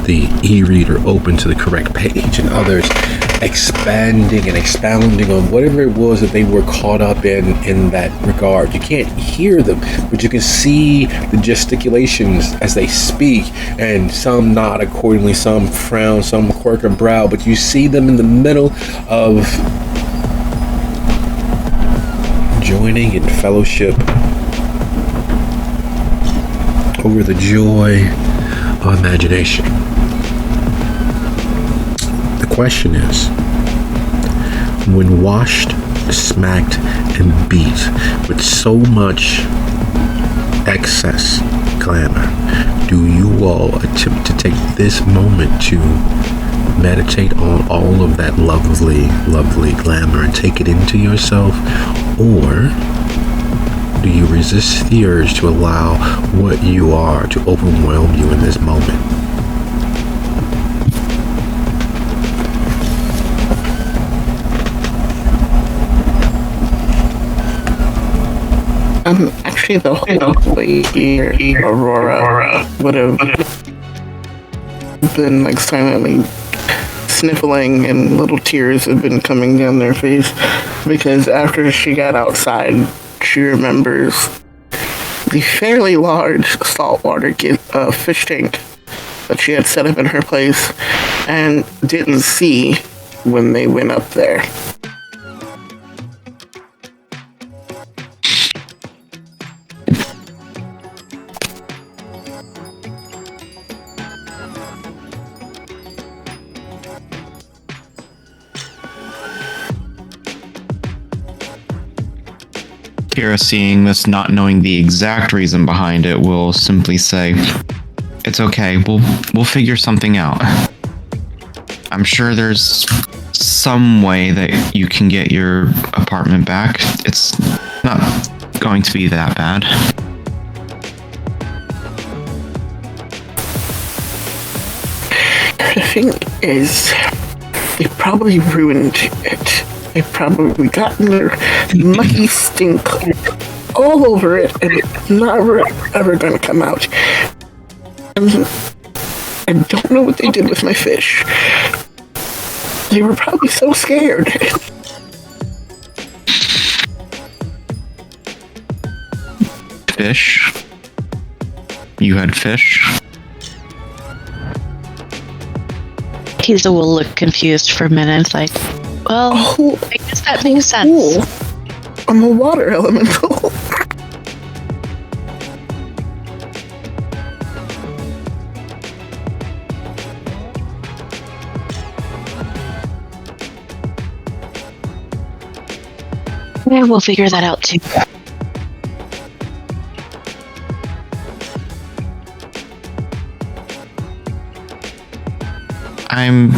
the e-reader open to the correct page, and others expanding and expounding on whatever it was that they were caught up in that regard. You can't hear them, but you can see the gesticulations as they speak, and some nod accordingly, some frown, some quirk a brow, but you see them in the middle of joining in fellowship over the joy of imagination. The question is, when washed, smacked, and beat with so much excess glamour, do you all attempt to take this moment to meditate on all of that lovely, lovely glamour and take it into yourself? Or do you resist the urge to allow what you are to overwhelm you in this moment? Actually, the whole way here, Aurora would have been like silently sniffling, and little tears have been coming down their face because after she got outside, she remembers the fairly large saltwater fish tank that she had set up in her place and didn't see when they went up there. Kira, seeing this, not knowing the exact reason behind it, will simply say, "It's okay. We'll figure something out. I'm sure there's some way that you can get your apartment back. It's not going to be that bad." The thing is, they probably ruined it. They probably gotten their mucky stink all over it, and it's never ever gonna come out. And I don't know what they did with my fish. They were probably so scared. Fish? You had fish? Hazel will look confused for a minute, like, well, I guess that makes sense. Cool. I'm a water elemental. Yeah, we'll figure that out too. I'm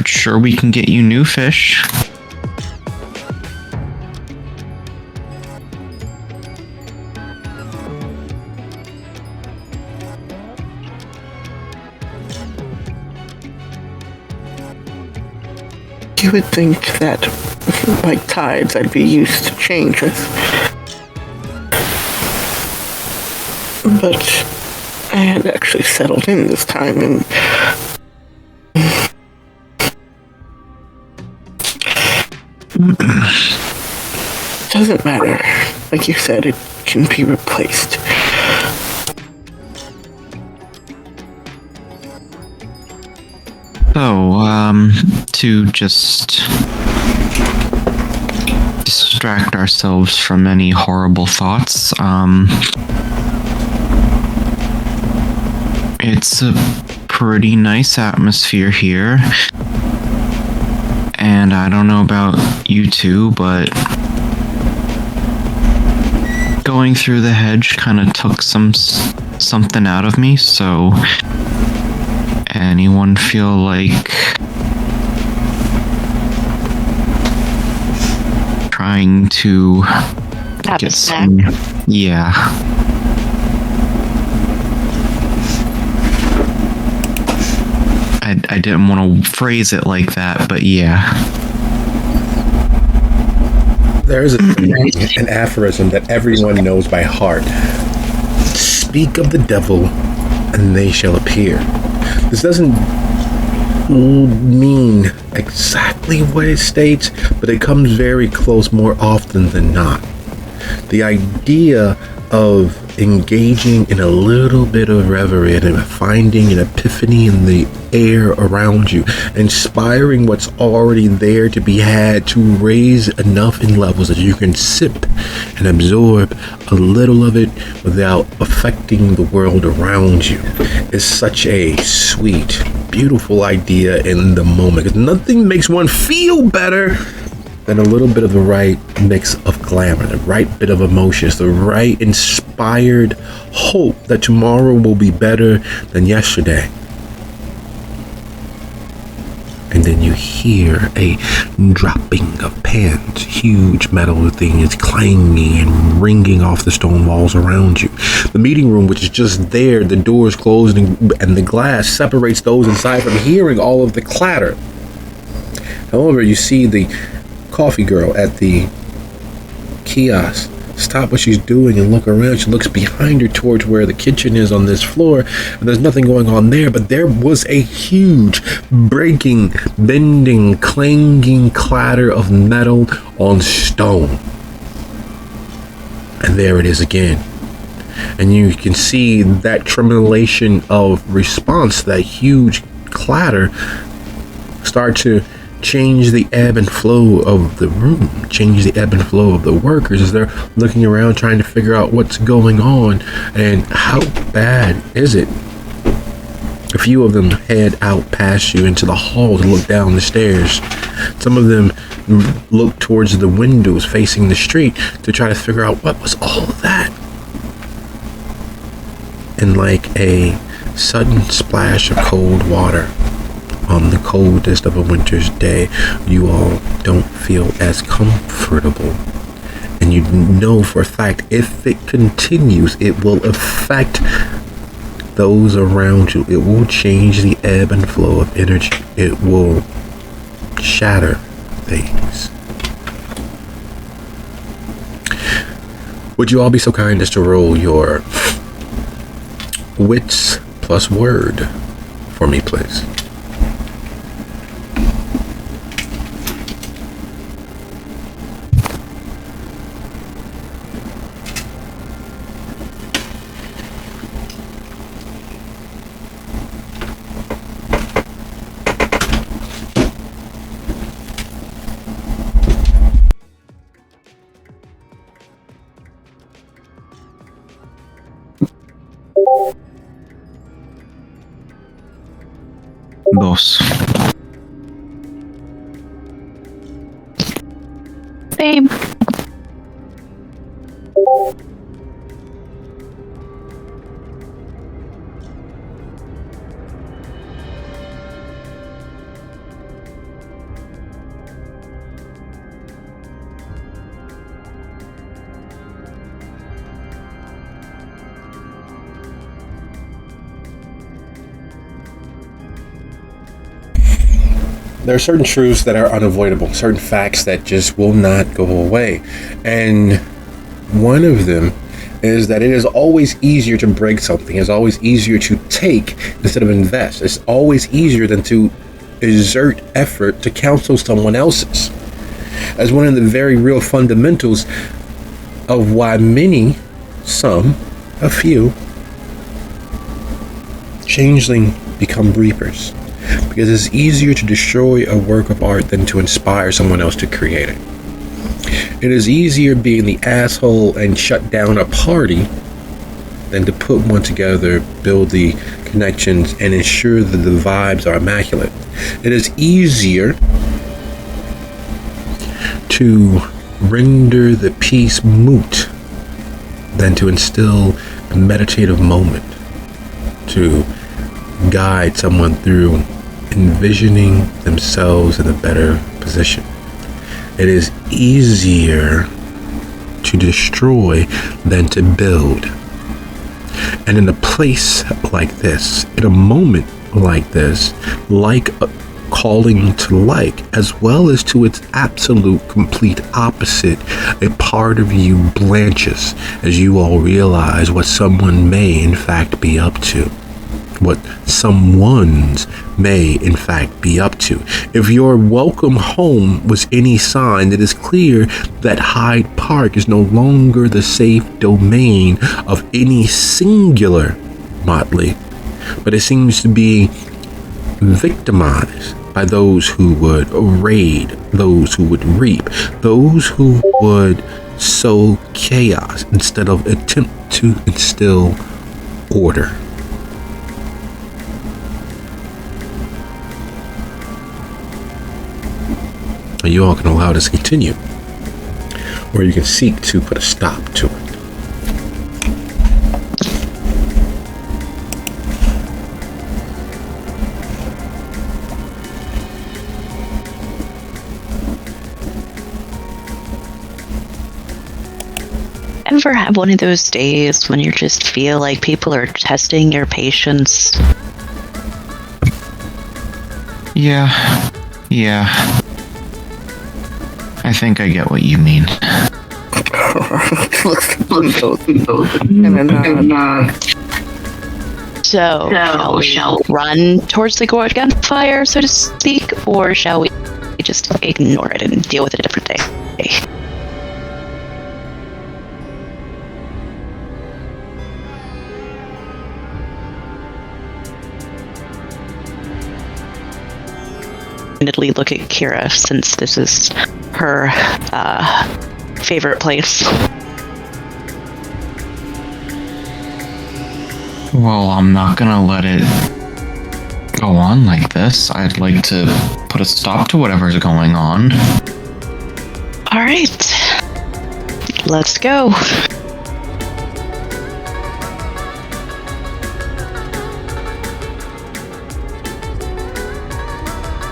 sure we can get you new fish. You would think that, like tides, I'd be used to change with. But I had actually settled in this time, and it doesn't matter. Like you said, it can be replaced. So, to just distract ourselves from any horrible thoughts, it's a pretty nice atmosphere here. And I don't know about you two, but going through the hedge kind of took something out of me, so anyone feel like trying to Have a get snack. some. Yeah. I didn't want to phrase it like that, but yeah. There's an aphorism that everyone knows by heart. Speak of the devil, and they shall appear. This doesn't mean exactly what it states, but it comes very close more often than not. The idea of engaging in a little bit of reverie and finding an epiphany in the air around you, inspiring what's already there to be had to raise enough in levels that you can sip and absorb a little of it without affecting the world around you, is such a sweet, beautiful idea in the moment. Because nothing makes one feel better than a little bit of the right mix of glamour, the right bit of emotions, the right inspired hope that tomorrow will be better than yesterday. And then you hear a dropping of pans, huge metal things clanging and ringing off the stone walls around you. The meeting room, which is just there, the doors closed and the glass separates those inside from hearing all of the clatter. However, you see the coffee girl at the kiosk stop what she's doing and look around. She looks behind her towards where the kitchen is on this floor, and there's nothing going on there, but there was a huge breaking, bending, clanging clatter of metal on stone. And there it is again. And you can see that tremulation of response, that huge clatter, start to change the ebb and flow of the room, change the ebb and flow of the workers as they're looking around trying to figure out what's going on and how bad is it. A few of them head out past you into the hall to look down the stairs. Some of them look towards the windows facing the street to try to figure out what was all that. And like a sudden splash of cold water on the coldest of a winter's day, you all don't feel as comfortable. And you know for a fact, if it continues, it will affect those around you. It will change the ebb and flow of energy. It will shatter things. Would you all be so kind as to roll your wits plus word for me, please? Boss. Same. There are certain truths that are unavoidable, certain facts that just will not go away. And one of them is that it is always easier to break something. It's always easier to take instead of invest. It's always easier than to exert effort to counsel someone else's. As one of the very real fundamentals of why many, some, a few, changeling become reapers. Because it's easier to destroy a work of art than to inspire someone else to create it. It is easier being the asshole and shut down a party than to put one together, build the connections, and ensure that the vibes are immaculate. It is easier to render the piece moot than to instill a meditative moment to guide someone through envisioning themselves in a better position. It is easier to destroy than to build. And in a place like this, in a moment like this, like a calling to like, as well as to its absolute complete opposite, a part of you blanches as you all realize what someone may in fact be up to. What someone's may in fact be up to. If your welcome home was any sign, it is clear that Hyde Park is no longer the safe domain of any singular motley, but it seems to be victimized by those who would raid, those who would reap, those who would sow chaos instead of attempt to instill order. You all can allow this to continue, or you can seek to put a stop to it. Ever have one of those days when you just feel like people are testing your patience? Yeah. I think I get what you mean. So, shall we run towards the gunfire, so to speak, or shall we just ignore it and deal with it a different day? Look at Kira, since this is her favorite place. Well, I'm not gonna let it go on like this. I'd like to put a stop to whatever's going on. All right, let's go.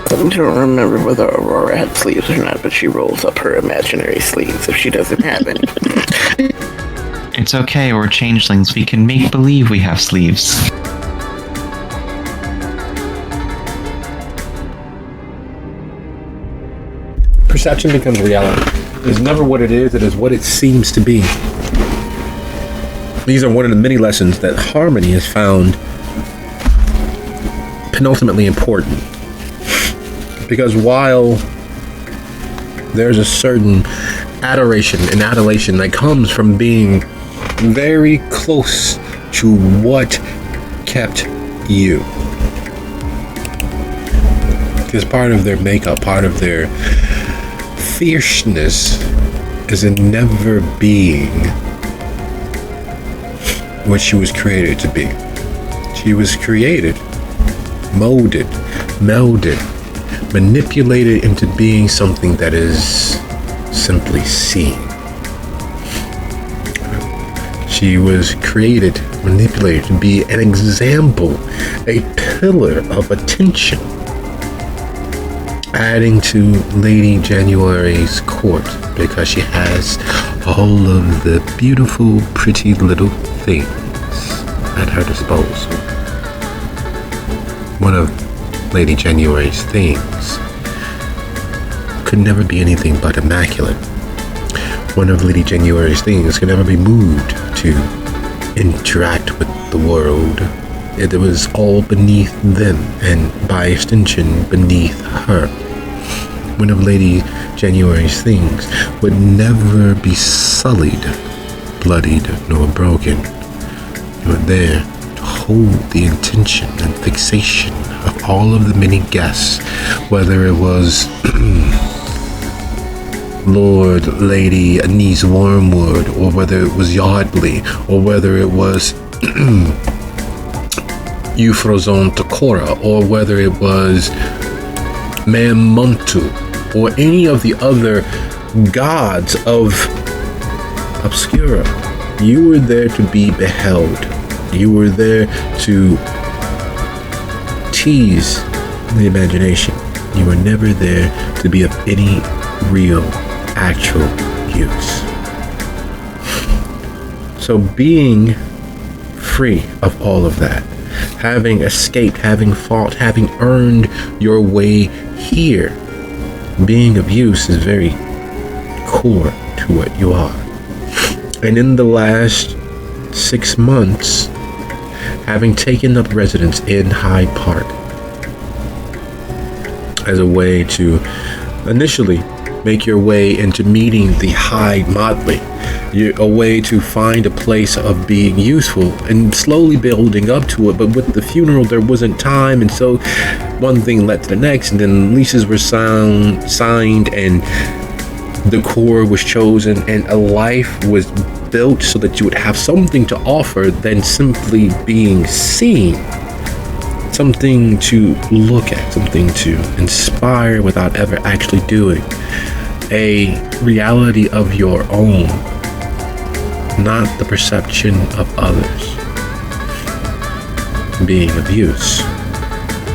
I don't remember whether Aurora had sleeves or not, but she rolls up her imaginary sleeves if she doesn't have any. It's okay, we're changelings. We can make believe we have sleeves. Perception becomes reality. It is never what it is what it seems to be. These are one of the many lessons that Harmony has found penultimately important. Because while there's a certain adoration and adulation that comes from being very close to what kept you, because part of their makeup, part of their fierceness is in never being what she was created to be. She was created, molded, melded, manipulated into being something that is simply seen. She was created, manipulated to be an example, a pillar of attention, adding to Lady January's court because she has all of the beautiful, pretty little things at her disposal. One of Lady January's things could never be anything but immaculate. One of Lady January's things could never be moved to interact with the world. It was all beneath them, and by extension, beneath her. One of Lady January's things would never be sullied, bloodied, nor broken. You were there to hold the intention and fixation of all of the many guests, whether it was Lord, Lady Anise Wormwood, or whether it was Yardley, or whether it was Euphrosyne Takora, or whether it was Mam Muntu, or any of the other gods of Obscura. You were there to be beheld. You were there to tease the imagination. You were never there to be of any real actual use. So being free of all of that, having escaped, having fought, having earned your way here, being of use is very core to what you are. And in the last 6 months, having taken up residence in Hyde Park as a way to initially make your way into meeting the Hyde Motley, a way to find a place of being useful and slowly building up to it. But with the funeral, there wasn't time, and so one thing led to the next, and then leases were signed, and the core was chosen, and a life was built so that you would have something to offer than simply being seen. Something to look at, something to inspire without ever actually doing. A reality of your own, not the perception of others. Being of use,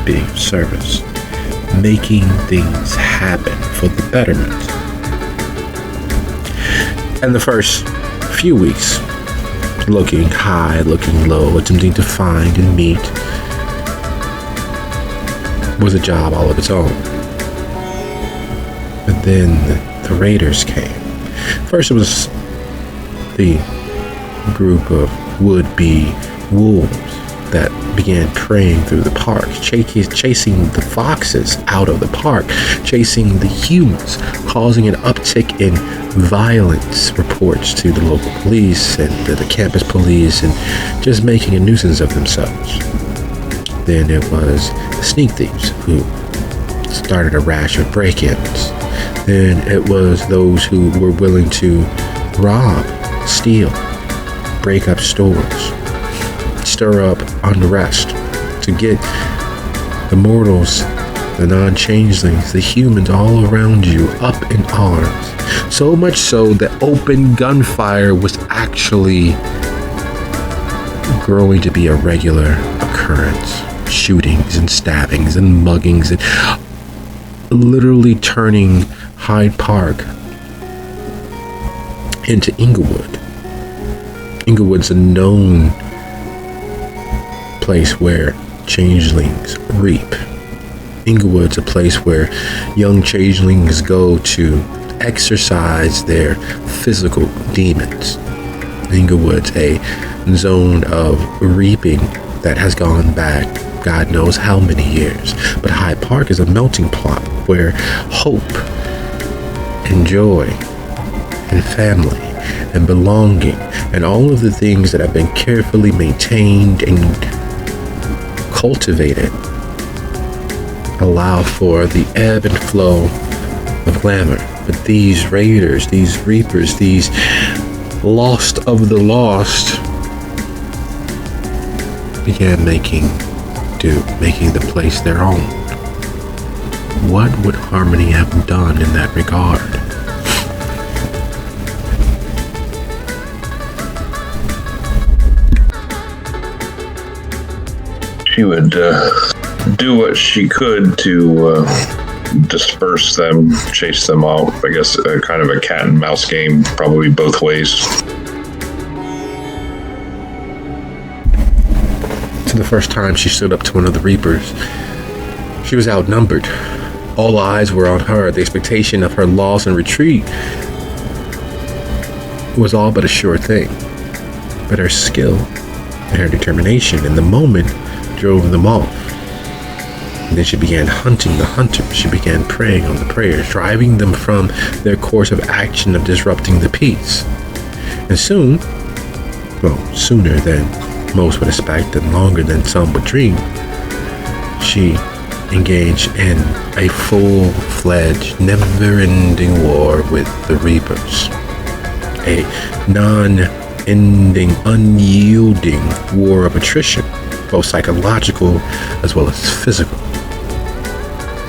being of service, making things happen for the betterment. And the first few weeks, looking high, looking low, attempting to find and meet, was a job all of its own. But then the raiders came. First it was the group of would-be wolves that began preying through the park, chasing the foxes out of the park, chasing the humans, causing an uptick in violence reports to the local police and the campus police, and just making a nuisance of themselves. Then it was the sneak thieves who started a rash of break-ins. Then it was those who were willing to rob, steal, break up stores, stir up unrest to get the mortals, the non-changelings, the humans all around you up in arms. So much so that open gunfire was actually growing to be a regular occurrence. Shootings and stabbings and muggings, and literally turning Hyde Park into Inglewood. Inglewood's a known place where changelings reap. Inglewood's a place where young changelings go to exercise their physical demons. Inglewood's a zone of reaping that has gone back God knows how many years. But Hyde Park is a melting pot where hope and joy and family and belonging and all of the things that have been carefully maintained and cultivated allow for the ebb and flow of glamour. But these raiders, these reapers, these lost of the lost began making the place their own. What would Harmony have done in that regard? She would do what she could to disperse them, chase them off. I guess kind of a cat and mouse game, probably both ways. For the first time she stood up to one of the reapers, she was outnumbered. All eyes were on her. The expectation of her loss and retreat was all but a sure thing. But her skill and her determination in the moment drove them off. And then she began hunting the hunters. She began preying on the preyers, driving them from their course of action of disrupting the peace. And soon, sooner than most would expect and longer than some would dream, she engaged in a full-fledged, never-ending war with the Reapers. A non-ending, unyielding war of attrition, both psychological as well as physical.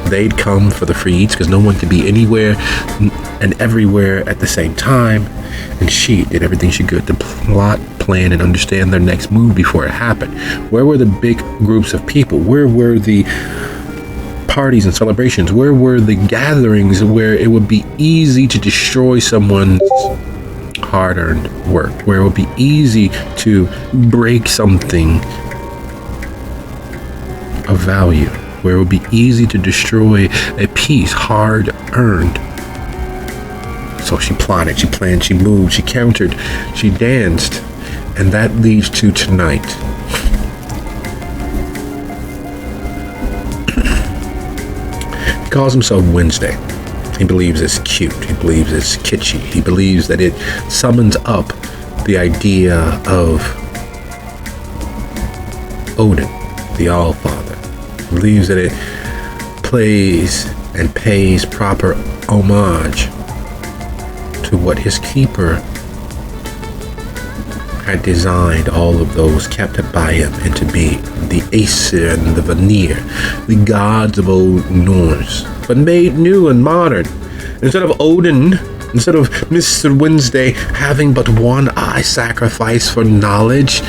They'd come for the freeds because no one could be anywhere and everywhere at the same time, and she did everything she could to plot, plan, and understand their next move before it happened. Where were the big groups of people? Where were the parties and celebrations? Where were the gatherings where it would be easy to destroy someone's hard-earned work, where it would be easy to break something of value, where it would be easy to destroy a piece hard-earned? So she plotted, she planned, she moved, she countered, she danced, and that leads to tonight. He calls himself Wednesday. He believes it's cute. He believes it's kitschy. He believes that it summons up the idea of Odin, the Allfather. He believes that it plays and pays proper homage to what his keeper had designed all of those captured by him into be the Aesir and the Vanir, the gods of old Norse, but made new and modern. Instead of Odin, instead of Mr. Wednesday having but one eye sacrifice for knowledge,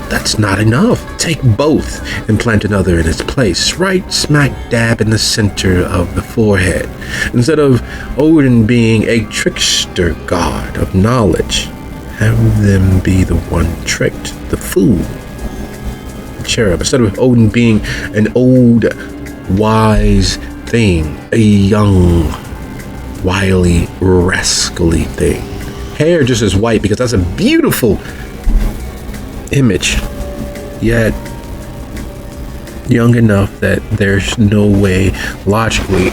that's not enough. Take both and plant another in its place, right smack dab in the center of the forehead. Instead of Odin being a trickster god of knowledge, have them be the one tricked, the fool, the cherub. Instead of Odin being an old, wise thing, a young, wily, rascally thing. Hair just as white, because that's a beautiful image, yet young enough that there's no way logically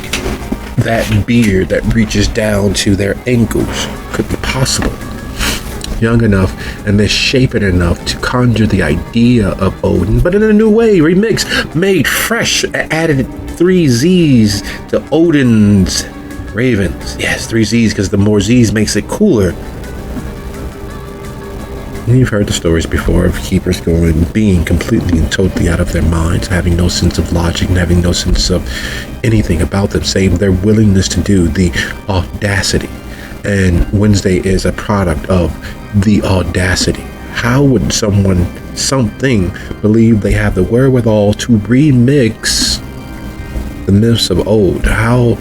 that beard that reaches down to their ankles could be possible. Young enough and misshapen enough to conjure the idea of Odin, but in a new way, remixed, made fresh, added 3 Z's to Odin's ravens. Yes, 3 Z's, because the more Z's makes it cooler. And you've heard the stories before of keepers being completely and totally out of their minds, having no sense of logic and having no sense of anything about them, save their willingness to do, the audacity. And Wednesday is a product of the audacity. How would something believe they have the wherewithal to remix the myths of old? How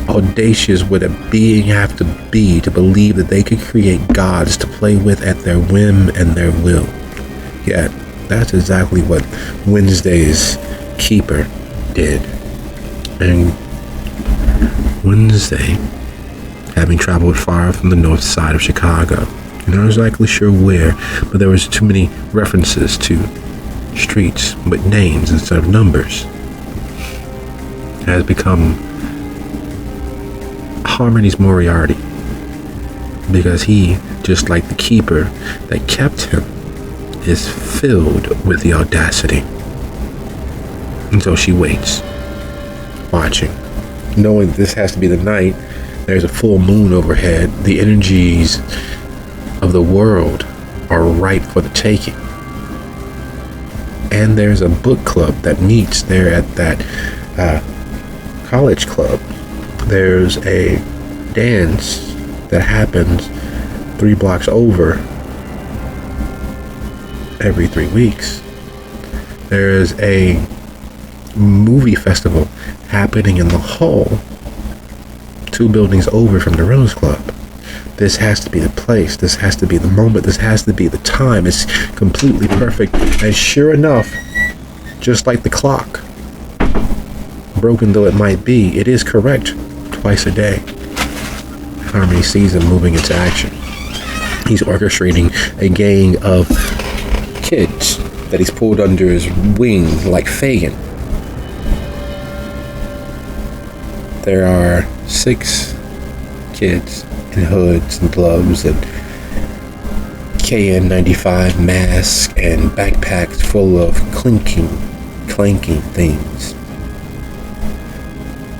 audacious would a being have to be to believe that they could create gods to play with at their whim and their will? Yet, that's exactly what Wednesday's keeper did. And Wednesday, having traveled far from the north side of Chicago, you're not exactly sure where, but there was too many references to streets with names instead of numbers, has become Harmony's Moriarty, because he, just like the keeper that kept him, is filled with the audacity. And so she waits, watching, knowing this has to be the night. There's a full moon overhead. The energies of the world are ripe for the taking. And there's a book club that meets there at that college club. There's a dance that happens 3 blocks over every 3 weeks. There's a movie festival happening in the hall 2 buildings over from the Rose Club. This has to be the place. This has to be the moment. This has to be the time. It's completely perfect. And sure enough, just like the clock, broken though it might be, it is correct twice a day. Harmony sees him moving into action. He's orchestrating a gang of kids that he's pulled under his wing like Fagin. There are 6 kids in hoods and gloves and KN95 masks and backpacks full of clanking things.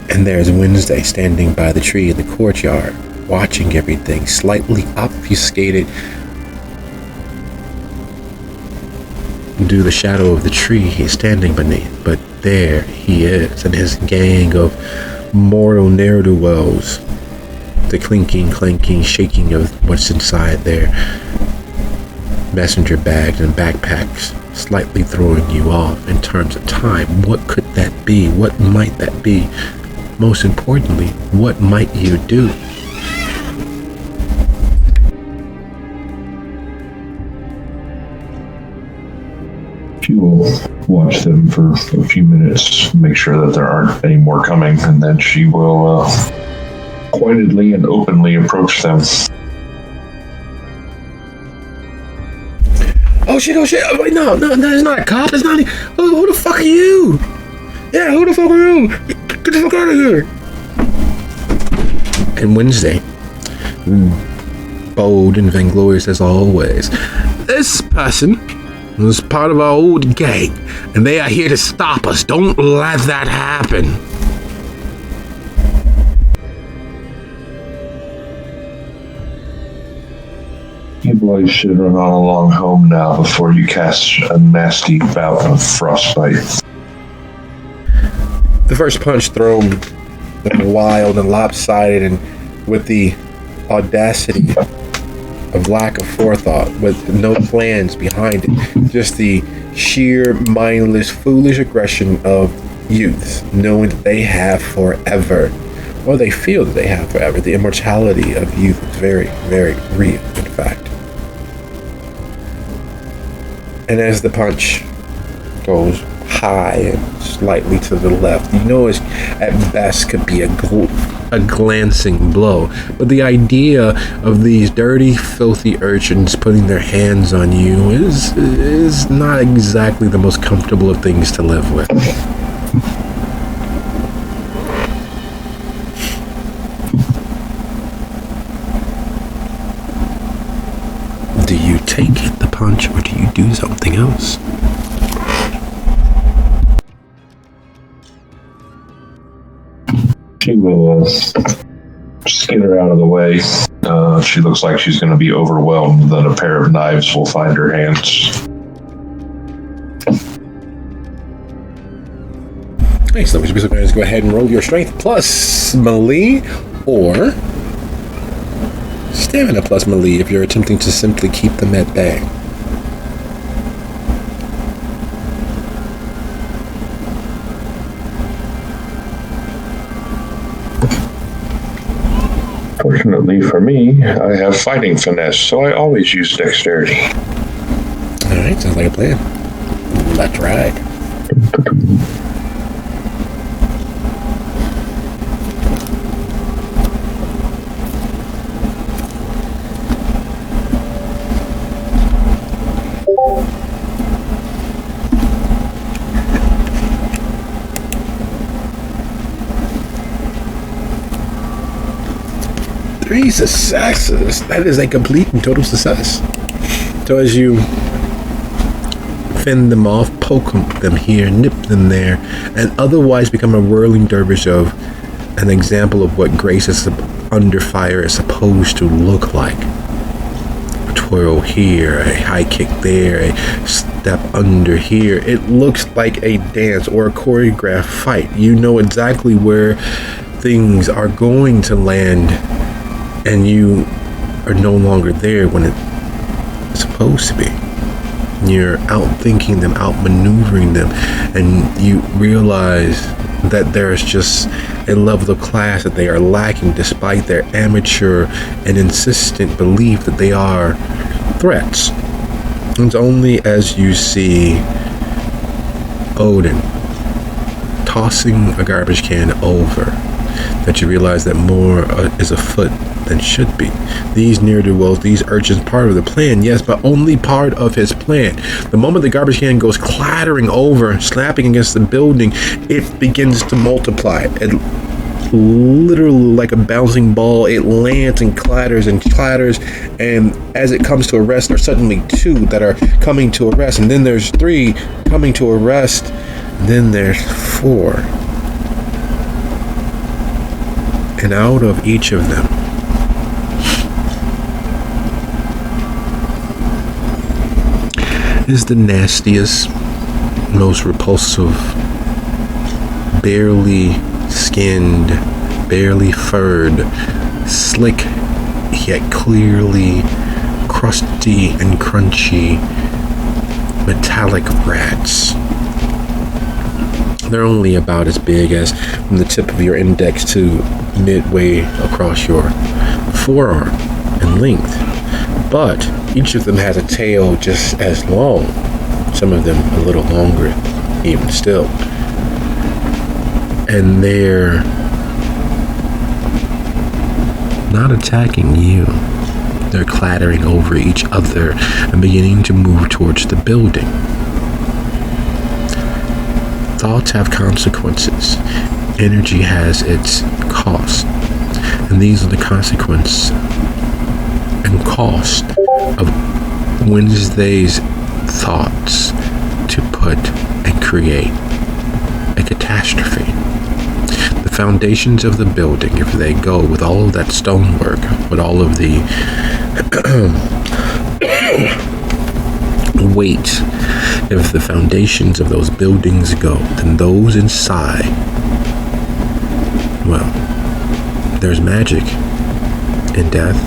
And there's Wednesday standing by the tree in the courtyard, watching everything, slightly obfuscated due to the shadow of the tree he's standing beneath. But there he is, and his gang of mortal ne'er-do-wells, the clanking, shaking of what's inside their messenger bags and backpacks. slightly throwing you off in terms of time. What could that be? What might that be? Most importantly, what might you do? She will watch them for a few minutes, make sure that there aren't any more coming, and then she will quietly and openly approach them. Oh shit, oh shit. Wait, no, it's not a cop. It's not. Who the fuck are you? Yeah, who the fuck are you? Get the fuck out of here. And Wednesday, bold and vainglorious as always, this person was part of our old gang, and they are here to stop us. Don't let that happen. You boys should run on along home now before you cast a nasty bout of frostbite. The first punch thrown wild and lopsided, and with the audacity of lack of forethought, with no plans behind it, just the sheer mindless, foolish aggression of youth, knowing that they have forever, or they feel that they have forever. The immortality of youth is very, very real, in fact. And as the punch goes high and slightly to the left, you know it at best could be a glancing blow. But the idea of these dirty, filthy urchins putting their hands on you is not exactly the most comfortable of things to live with. Do you take the punch, or do you do something else? She will skitter out of the way. She looks like she's going to be overwhelmed. Then a pair of knives will find her hands. Nice. So we're just going to go ahead and roll your strength plus melee, or stamina plus melee if you're attempting to simply keep them at bay. Fortunately for me, I have fighting finesse, so I always use dexterity. Alright, sounds like a plan. Let's ride. Three successes. That is a complete and total success. So as you fend them off, poke them here, nip them there, and otherwise become a whirling dervish of an example of what grace is under fire is supposed to look like. A twirl here, a high kick there, a step under here. It looks like a dance or a choreographed fight. You know exactly where things are going to land, and you are no longer there when it's supposed to be. You're out-thinking them, out-maneuvering them, and you realize that there's just a level of class that they are lacking despite their amateur and insistent belief that they are threats. It's only as you see Odin tossing a garbage can over that you realize that more is afoot than should be. These ne'er-do-wells, these urchins, part of the plan, yes, but only part of his plan. The moment the garbage can goes clattering over, slapping against the building, it begins to multiply. It literally, like a bouncing ball, it lands and clatters, and as it comes to a rest, there's suddenly two that are coming to a rest, and then there's three coming to a rest, and then there's four. And out of each of them, is the nastiest, most repulsive, barely skinned, barely furred, slick yet clearly crusty and crunchy metallic rats. They're only about as big as from the tip of your index to midway across your forearm in length. But each of them has a tail just as long, some of them a little longer even still. And they're not attacking you. They're clattering over each other and beginning to move towards the building. Thoughts have consequences. Energy has its cost. And these are the consequence and cost of Wednesday's thoughts to put and create a catastrophe. The foundations of the building, if they go with all of that stonework, with all of the weight, if the foundations of those buildings go, then those inside, well, there's magic in death.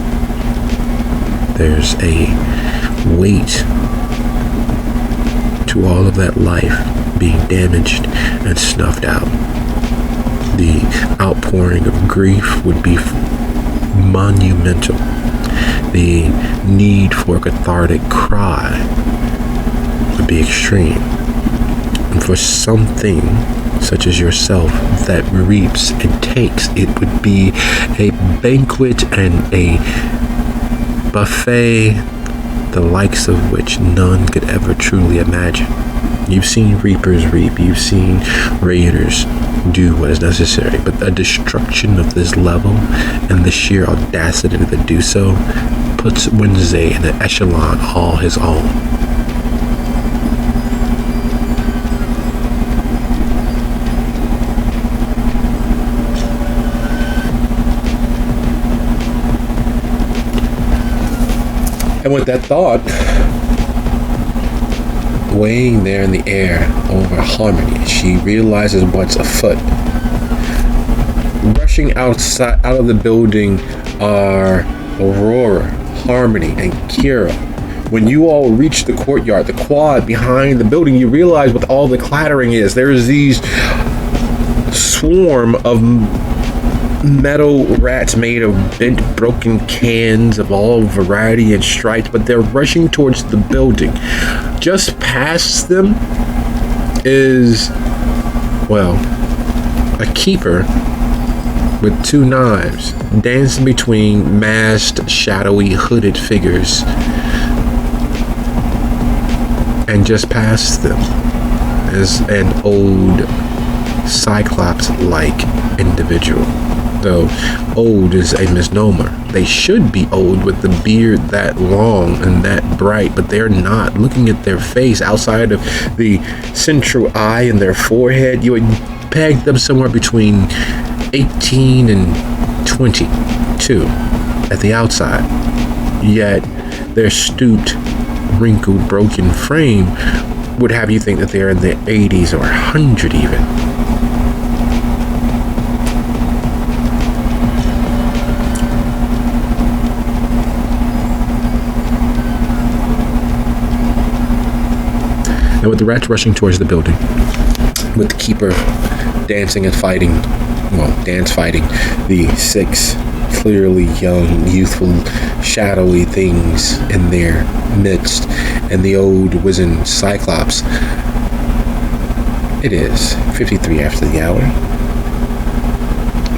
There's a weight to all of that life being damaged and snuffed out. The outpouring of grief would be monumental. The need for a cathartic cry would be extreme. And for something such as yourself that reaps and takes, it would be a banquet and a buffet, the likes of which none could ever truly imagine. You've seen reapers reap, you've seen raiders do what is necessary, but the destruction of this level and the sheer audacity to do so puts Wednesday in an echelon all his own. And with that thought weighing there in the air over Harmony, she realizes what's afoot. Rushing out of the building are Aurora, Harmony, and Kira. When you all reach the courtyard, the quad behind the building, you realize what all the clattering is. There's these swarm of metal rats made of bent, broken cans of all variety and stripes, but they're rushing towards the building. Just past them is, well, a keeper with two knives dancing between masked, shadowy, hooded figures. And just past them is an old Cyclops-like individual. Though old is a misnomer. They should be old with the beard that long and that bright, but they're not. Looking at their face, outside of the central eye and their forehead, you would peg them somewhere between 18 and 22 at the outside. Yet their stooped, wrinkled, broken frame would have you think that they're in their 80s or 100 even. And with the rats rushing towards the building, with the keeper dancing and fighting, fighting the six clearly young, youthful, shadowy things in their midst, and the old wizened Cyclops. It is 53 after the hour.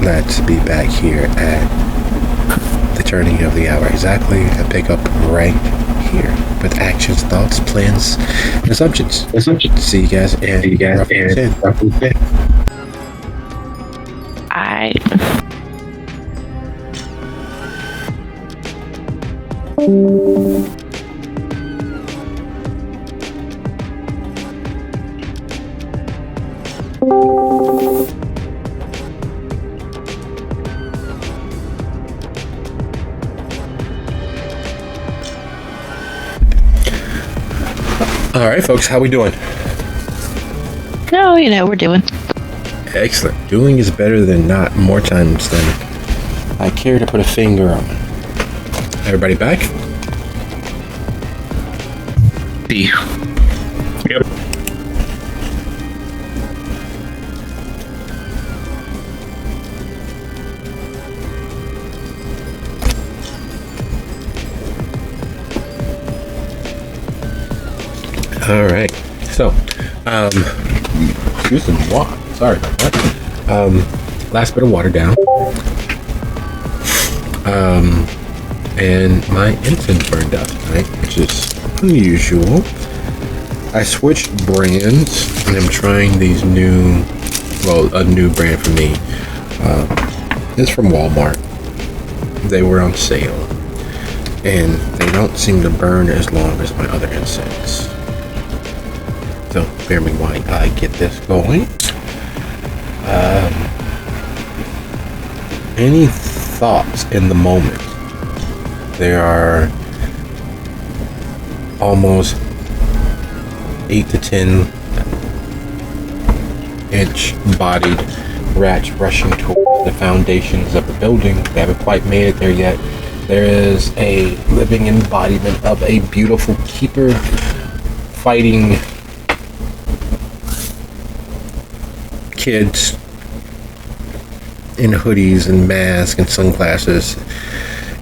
Let's be back here at the turning of the hour exactly and pick up right here with actions, thoughts, plans, and assumptions. See you guys and All right, folks, how we doing? No, we're doing. Excellent. Doing is better than not, more times than I care to put a finger on. Everybody back? B. All right. So, use some water. Sorry about that. Last bit of water down. And my incense burned out tonight, which is unusual. I switched brands, and I'm trying these new, a new brand for me. It's from Walmart. They were on sale, and they don't seem to burn as long as my other incense. So bear me while I get this going. Any thoughts in the moment? There are almost 8 to 10 inch bodied rats rushing toward the foundations of the building. They haven't quite made it there yet. There is a living embodiment of a beautiful keeper fighting kids in hoodies and masks and sunglasses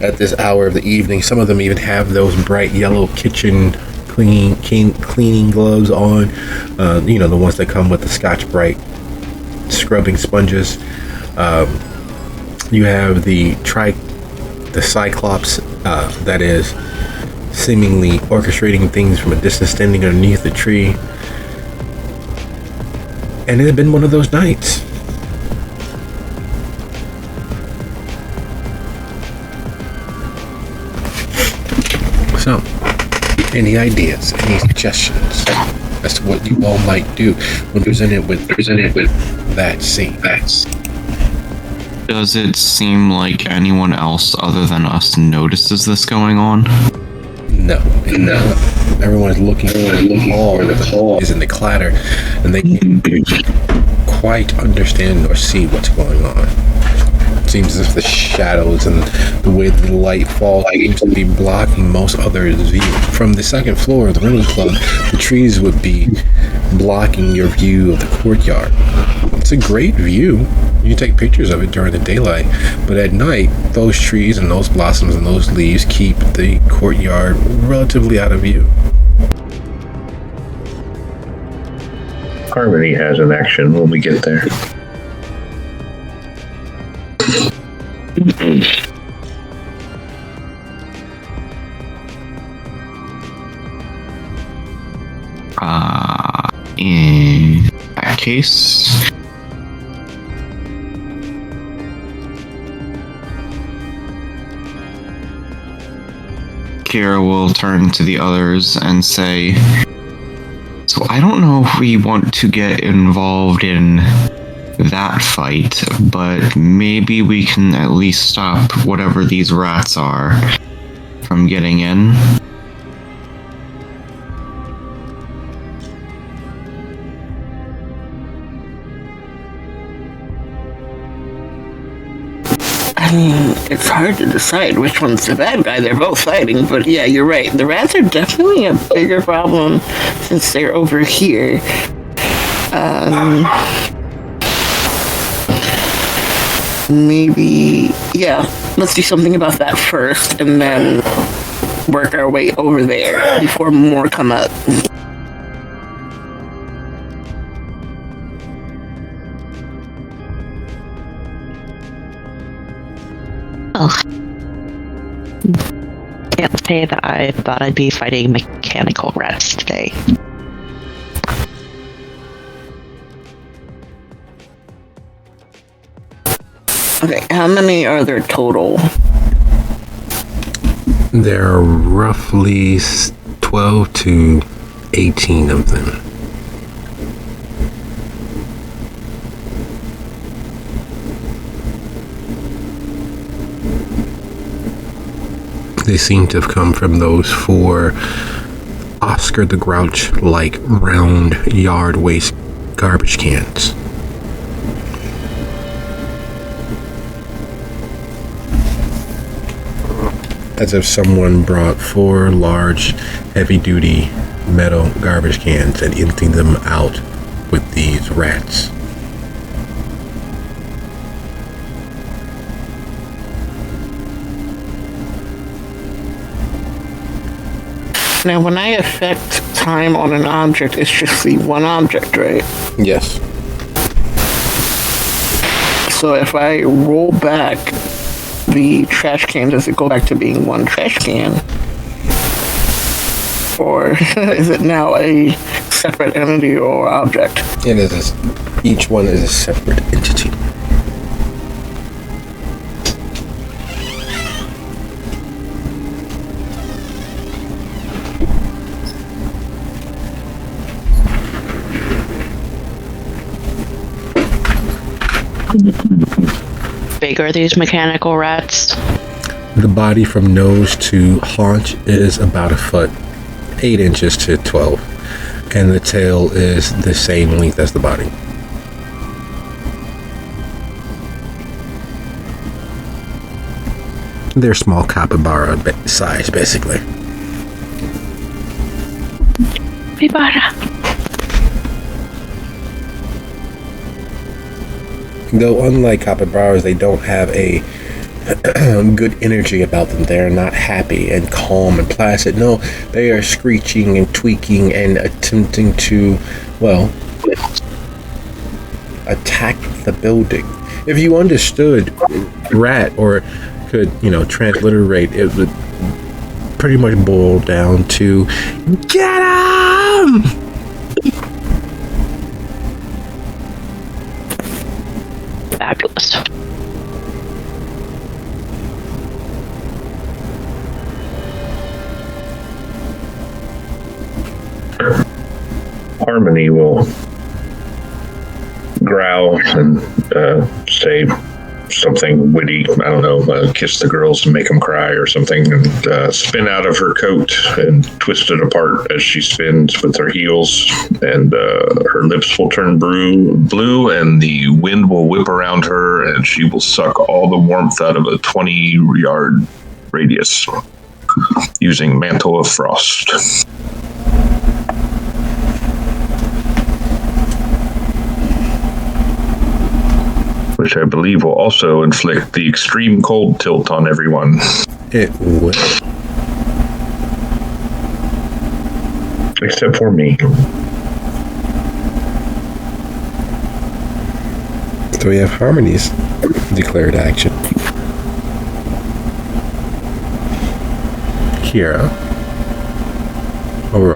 at this hour of the evening. Some of them even have those bright yellow kitchen cleaning gloves on. The ones that come with the Scotch-Brite scrubbing sponges. You have the Cyclops that is seemingly orchestrating things from a distance, standing underneath the tree. And it had been one of those nights. So, any ideas, any suggestions as to what you all might do when presented with that scene? Does it seem like anyone else other than us notices this going on? No. Everyone's looking for the call is in the clatter, and they can't quite understand or see what's going on. It seems as if the shadows and the way the light falls seems to be blocking most others' view. From the second floor of the Rental Club, the trees would be blocking your view of the courtyard. It's a great view. You can take pictures of it during the daylight, but at night, those trees and those blossoms and those leaves keep the courtyard relatively out of view. Harmony has an action when we get there. In that case, Kira will turn to the others and say, so I don't know if we want to get involved in that fight, but maybe we can at least stop whatever these rats are from getting in. I mean, it's hard to decide which one's the bad guy. They're both fighting, but yeah, you're right. The rats are definitely a bigger problem since they're over here. Maybe, yeah, let's do something about that first and then work our way over there before more come up. Oh. Can't say that I thought I'd be fighting mechanical rats today. Okay, how many are there total? There are roughly 12 to 18 of them. They seem to have come from those 4 Oscar the Grouch-like round yard waste garbage cans. As if someone brought 4 large, heavy-duty metal garbage cans and emptied them out with these rats. Now, when I affect time on an object, it's just the one object, right? Yes. So if I roll back the trash can, does it go back to being one trash can? Or is it now a separate entity or object? It is. Each one is a separate entity. Big are these mechanical rats? The body from nose to haunch is about a foot, 8 inches to 12, and the tail is the same length as the body. They're small capybara size, basically. Capybara. Though unlike capybaras, they don't have a good energy about them. They're not happy and calm and placid. No, they are screeching and tweaking and attempting to, well, attack the building. If you understood rat or could, transliterate, it would pretty much boil down to get 'em! Fabulous. Harmony will growl and say something witty. I don't know, kiss the girls and make them cry or something, and spin out of her coat and twist it apart as she spins with her heels, and her lips will turn blue, and the wind will whip around her, and she will suck all the warmth out of a 20-yard radius using Mantle of Frost. Which I believe will also inflict the extreme cold tilt on everyone. It would. Except for me. So we have Harmony's declared action. Kira. Or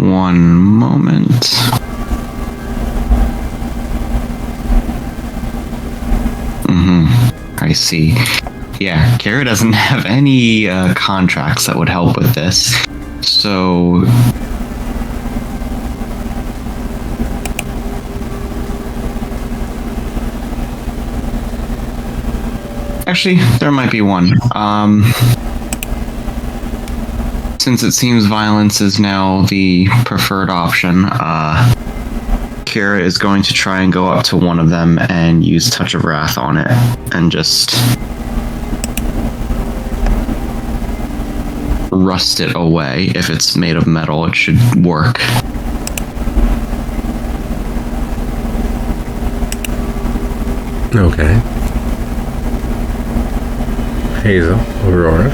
One moment. I see. Yeah, Kara doesn't have any contracts that would help with this. So... Actually, there might be one. Since it seems violence is now the preferred option, Kira is going to try and go up to one of them and use Touch of Wrath on it, and just rust it away. If it's made of metal, it should work. okay. Hazel, Aurora.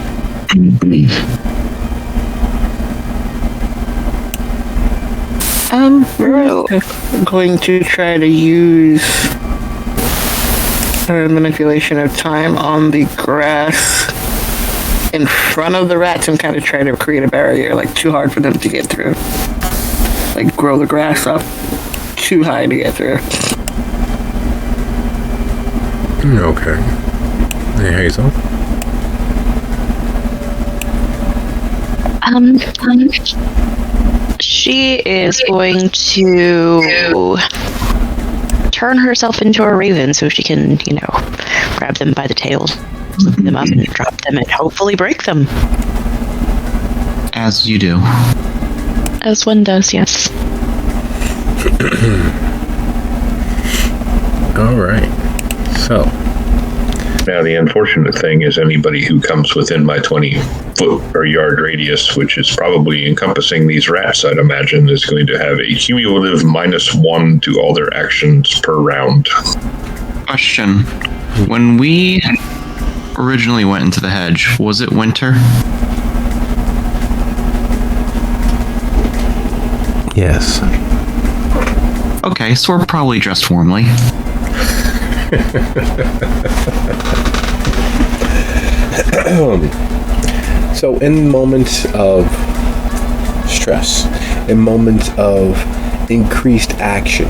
We're going to try to use her manipulation of time on the grass in front of the rats and kind of try to create a barrier, like too hard for them to get through. Like grow the grass up too high to get through. Okay. Hey, Hazel. She is going to turn herself into a raven so she can, grab them by the tails, lift them up and drop them and hopefully break them. As you do. As one does, yes. All right. So, Now, the unfortunate thing is anybody who comes within my 20-foot or yard radius, which is probably encompassing these rats, I'd imagine, is going to have a cumulative -1 to all their actions per round. Question. When we originally went into the hedge, was it winter? Yes. Okay, so we're probably dressed warmly. So in moments of stress, in moments of increased action,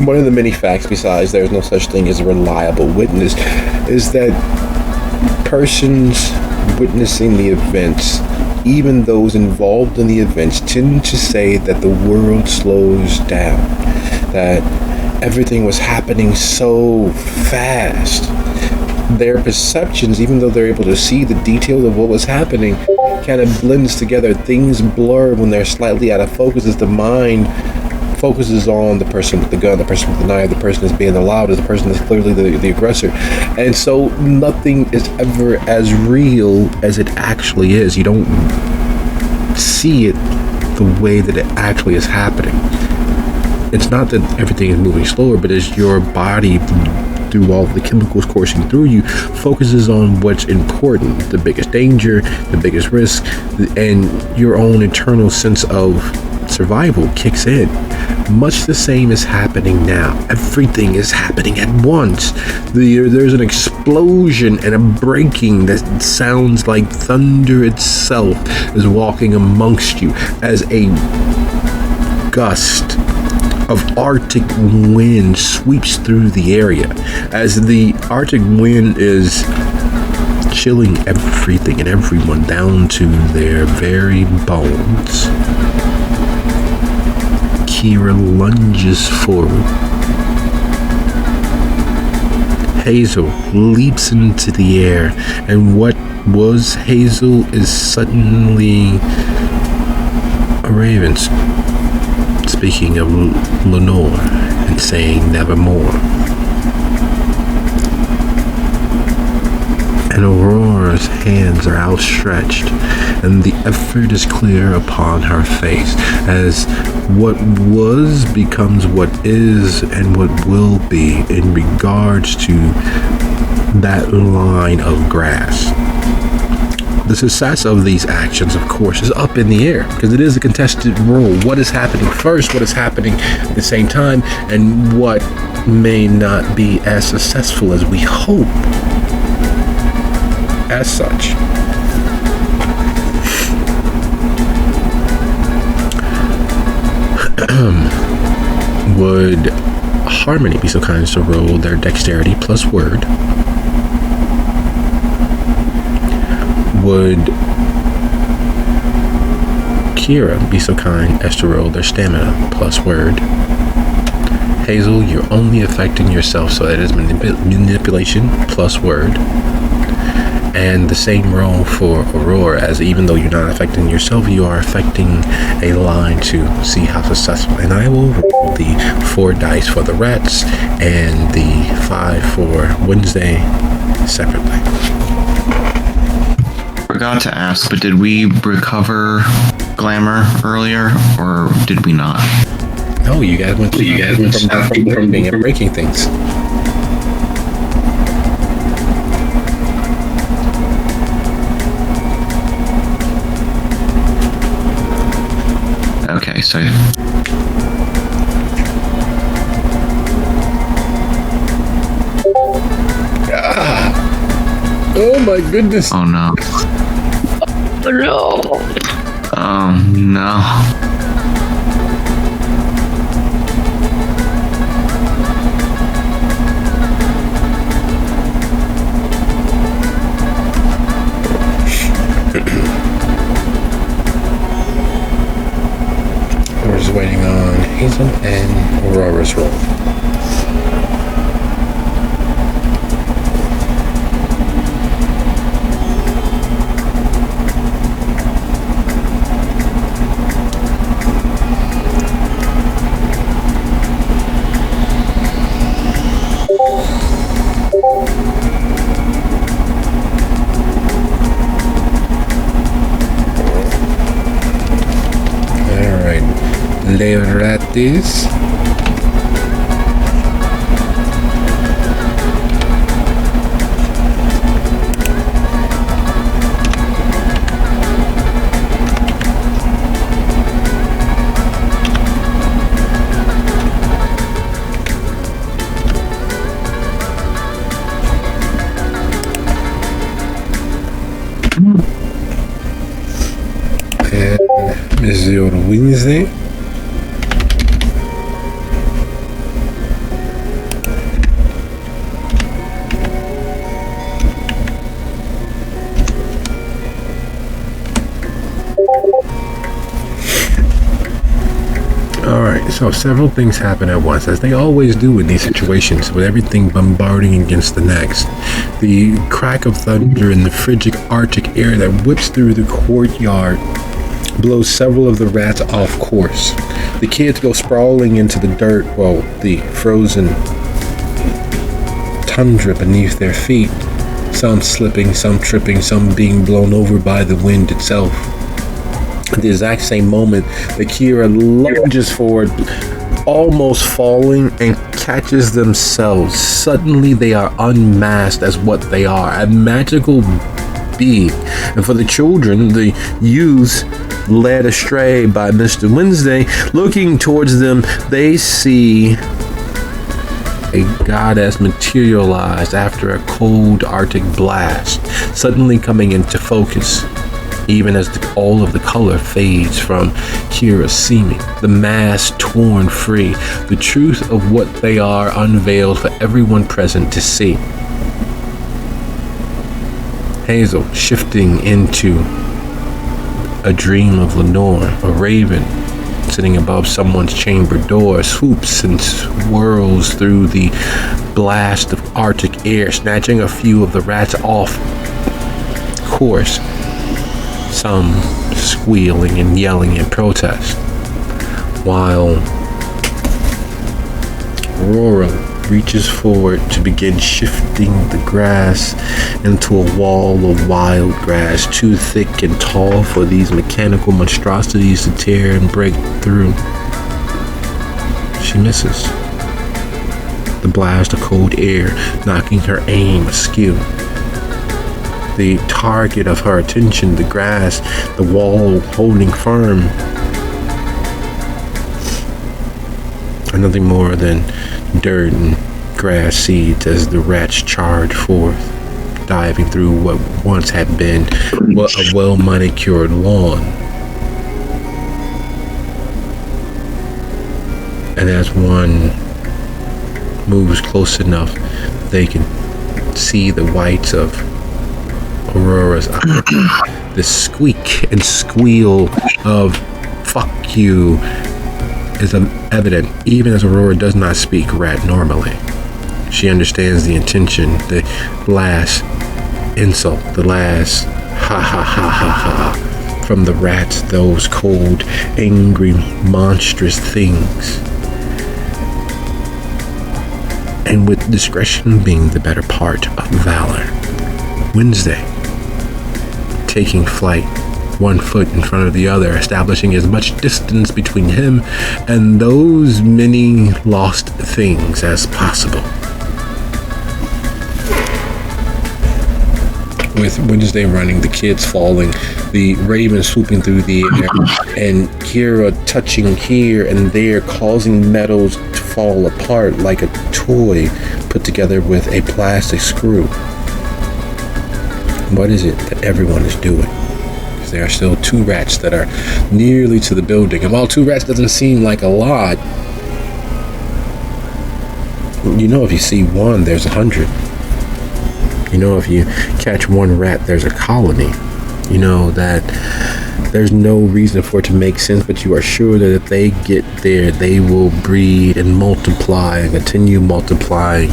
one of the many facts, besides there's no such thing as a reliable witness, is that persons witnessing the events, even those involved in the events, tend to say that the world slows down, that everything was happening so fast. Their perceptions, even though they're able to see the details of what was happening, kind of blends together. Things blur when they're slightly out of focus as the mind focuses on the person with the gun, the person with the knife, the person that's being the loudest, the person that's clearly the aggressor. And so nothing is ever as real as it actually is. You don't see it the way that it actually is happening. It's not that everything is moving slower, but as your body, through all the chemicals coursing through you, focuses on what's important, the biggest danger, the biggest risk, and your own internal sense of survival kicks in. Much the same is happening now. Everything is happening at once. There's an explosion and a breaking that sounds like thunder itself is walking amongst you as a gust of Arctic wind sweeps through the area, as the Arctic wind is chilling everything and everyone down to their very bones. Kira lunges forward. Hazel leaps into the air, and what was Hazel is suddenly a raven speaking of Lenore and saying nevermore. And Aurora's hands are outstretched, and the effort is clear upon her face as what was becomes what is and what will be in regards to that line of grass. The success of these actions, of course, is up in the air because it is a contested role. What is happening first, what is happening at the same time, and what may not be as successful as we hope. As such, would Harmony be so kind as to roll their dexterity plus word? Would Kira be so kind as to roll their stamina plus word? Hazel, you're only affecting yourself, so that is manipulation plus word. And the same roll for Aurora, as even though you're not affecting yourself, you are affecting a line to see how successful. And I will roll the 4 dice for the rats and the 5 for Wednesday separately. Forgot to ask, but did we recover glamour earlier, or did we not? No, you guys went from being and breaking things. Okay, so Oh my goodness. oh no. No. Oh no. We're just waiting on Hazel and Aurora's roll. Leoratis. Is your Wednesday? Alright, so several things happen at once, as they always do in these situations, with everything bombarding against the next. The crack of thunder in the frigid Arctic air that whips through the courtyard blows several of the rats off course. The kids go sprawling into the dirt, well, the frozen tundra beneath their feet, some slipping, some tripping, some being blown over by the wind itself. At the exact same moment, the Kira lunges forward, almost falling, and catches themselves. Suddenly, they are unmasked as what they are, a magical being. And for the children, the youths, led astray by Mr. Wednesday, looking towards them, they see a goddess materialized after a cold Arctic blast, suddenly coming into focus. Even as all of the color fades from Kira's seeming, the mask torn free, the truth of what they are unveiled for everyone present to see. Hazel shifting into a dream of Lenore, a raven sitting above someone's chamber door, swoops and swirls through the blast of Arctic air, snatching a few of the rats off course. Some squealing and yelling in protest, while Aurora reaches forward to begin shifting the grass into a wall of wild grass too thick and tall for these mechanical monstrosities to tear and break through. She misses. The blast of cold air knocking her aim askew. The target of her attention, the grass, the wall holding firm, are nothing more than dirt and grass seeds as the rats charge forth, diving through what once had been a well-manicured lawn. And as one moves close enough, they can see the whites of Aurora's eye. The squeak and squeal of "fuck you" is evident, even as Aurora does not speak rat normally. She understands the intention, the last insult, the last ha ha ha ha ha from the rats, those cold, angry, monstrous things. And with discretion being the better part of valor, Wednesday, taking flight, one foot in front of the other, establishing as much distance between him and those many lost things as possible. With Wednesday running, the kids falling, the raven swooping through the air, and Kira touching here and there, causing metals to fall apart like a toy put together with a plastic screw. What is it that everyone is doing? Because there are still 2 rats that are nearly to the building. And while 2 rats doesn't seem like a lot, you know, if you see one, there's 100. You know, if you catch 1 rat, there's a colony. You know that there's no reason for it to make sense, but you are sure that if they get there, they will breed and multiply and continue multiplying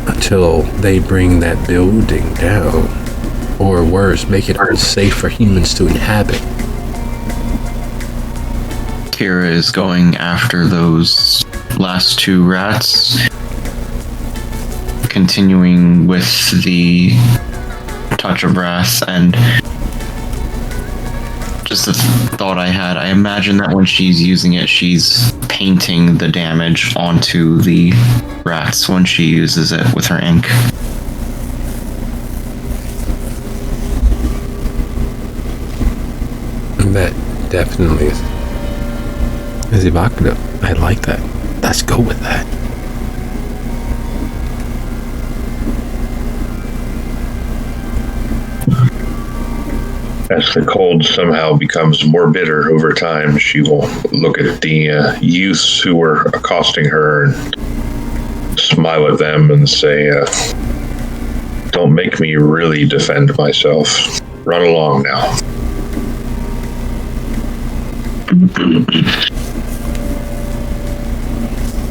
until they bring that building down, or worse, make it unsafe for humans to inhabit. Kira is going after those last 2 rats, continuing with the touch of wrath. And just a thought I had, I imagine that when she's using it, she's painting the damage onto the rats when she uses it with her ink. That definitely is evocative. I like that. Let's go with that. As the cold somehow becomes more bitter over time, she will look at the youths who were accosting her and smile at them and say, don't make me really defend myself. Run along now.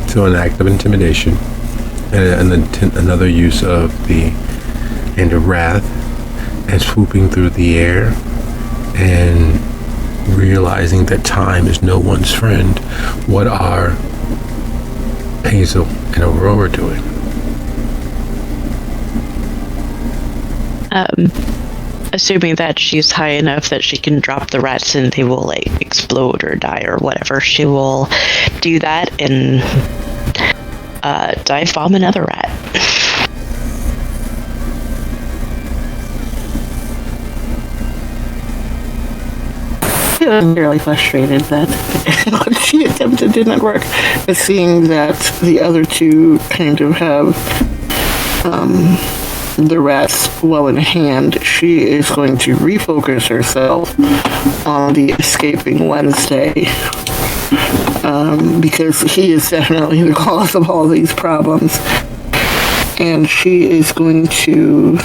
So an act of intimidation and another use of the hand of wrath and swooping through the air and realizing that time is no one's friend. What are Hazel and Aurora doing? Assuming that she's high enough that she can drop the rats and they will like explode or die or whatever, she will do that and dive bomb another rat. Feeling really frustrated that what she attempted didn't work, but seeing that the other two kind of have the rats well in hand, she is going to refocus herself on the escaping Wednesday, because he is definitely the cause of all these problems, and she is going to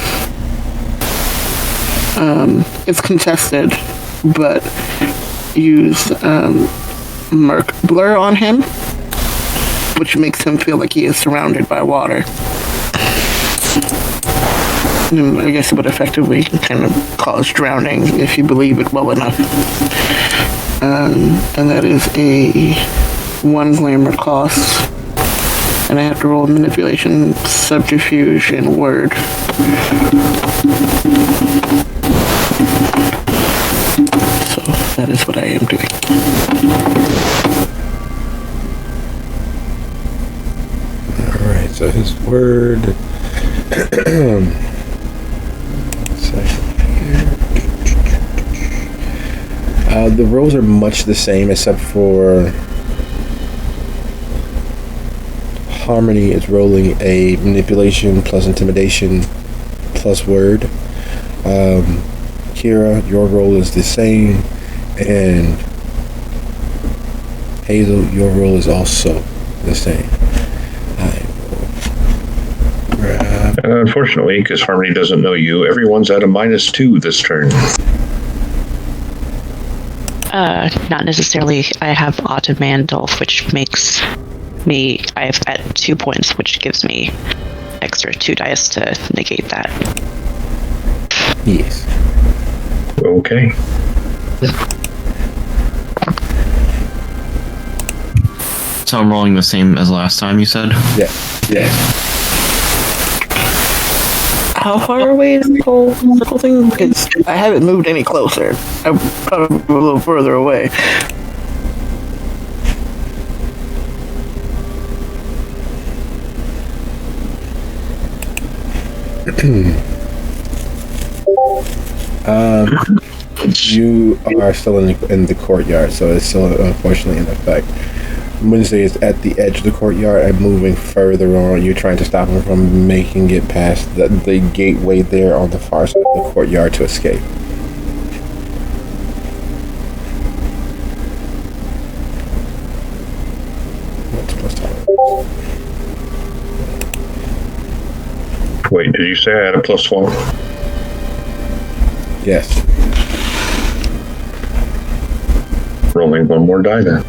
it's contested, but use Merc Blur on him, which makes him feel like he is surrounded by water. And I guess it would effectively kind of cause drowning if you believe it well enough. And that is a 1 glamour cost. And I have to roll manipulation, subterfuge, and word. So that is what I am doing. Alright, so his word. The rolls are much the same except for Harmony is rolling a manipulation plus intimidation plus word. Kira, your roll is the same, and Hazel, your roll is also the same. Unfortunately, because Harmony doesn't know you, everyone's at a -2 this turn. Not necessarily. I have Automandolf, which makes me, I have at 2 points, which gives me extra 2 dice to negate that. Yes. Okay. So I'm rolling the same as last time, you said? Yeah. Yeah. How far away is the whole circle thing? Because I haven't moved any closer. I'm probably a little further away. You are still in the courtyard, so it's still unfortunately in effect. Wednesday is at the edge of the courtyard and moving further on. You're trying to stop him from making it past the gateway there on the far side of the courtyard to escape. What's plus time? Wait, did you say I had a +1? Yes. Rolling one more die then.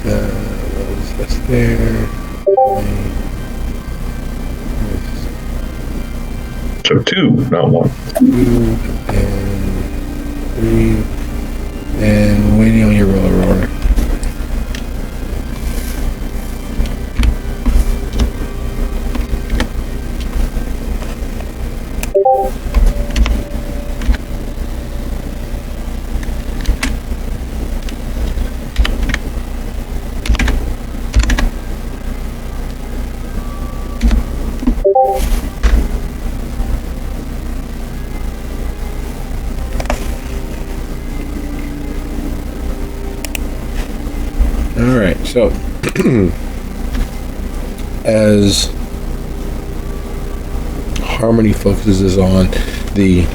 What is this there? So 2, not 1. 2 and 3. And waiting on your roll, Aurora. Alright, so as Harmony focuses on the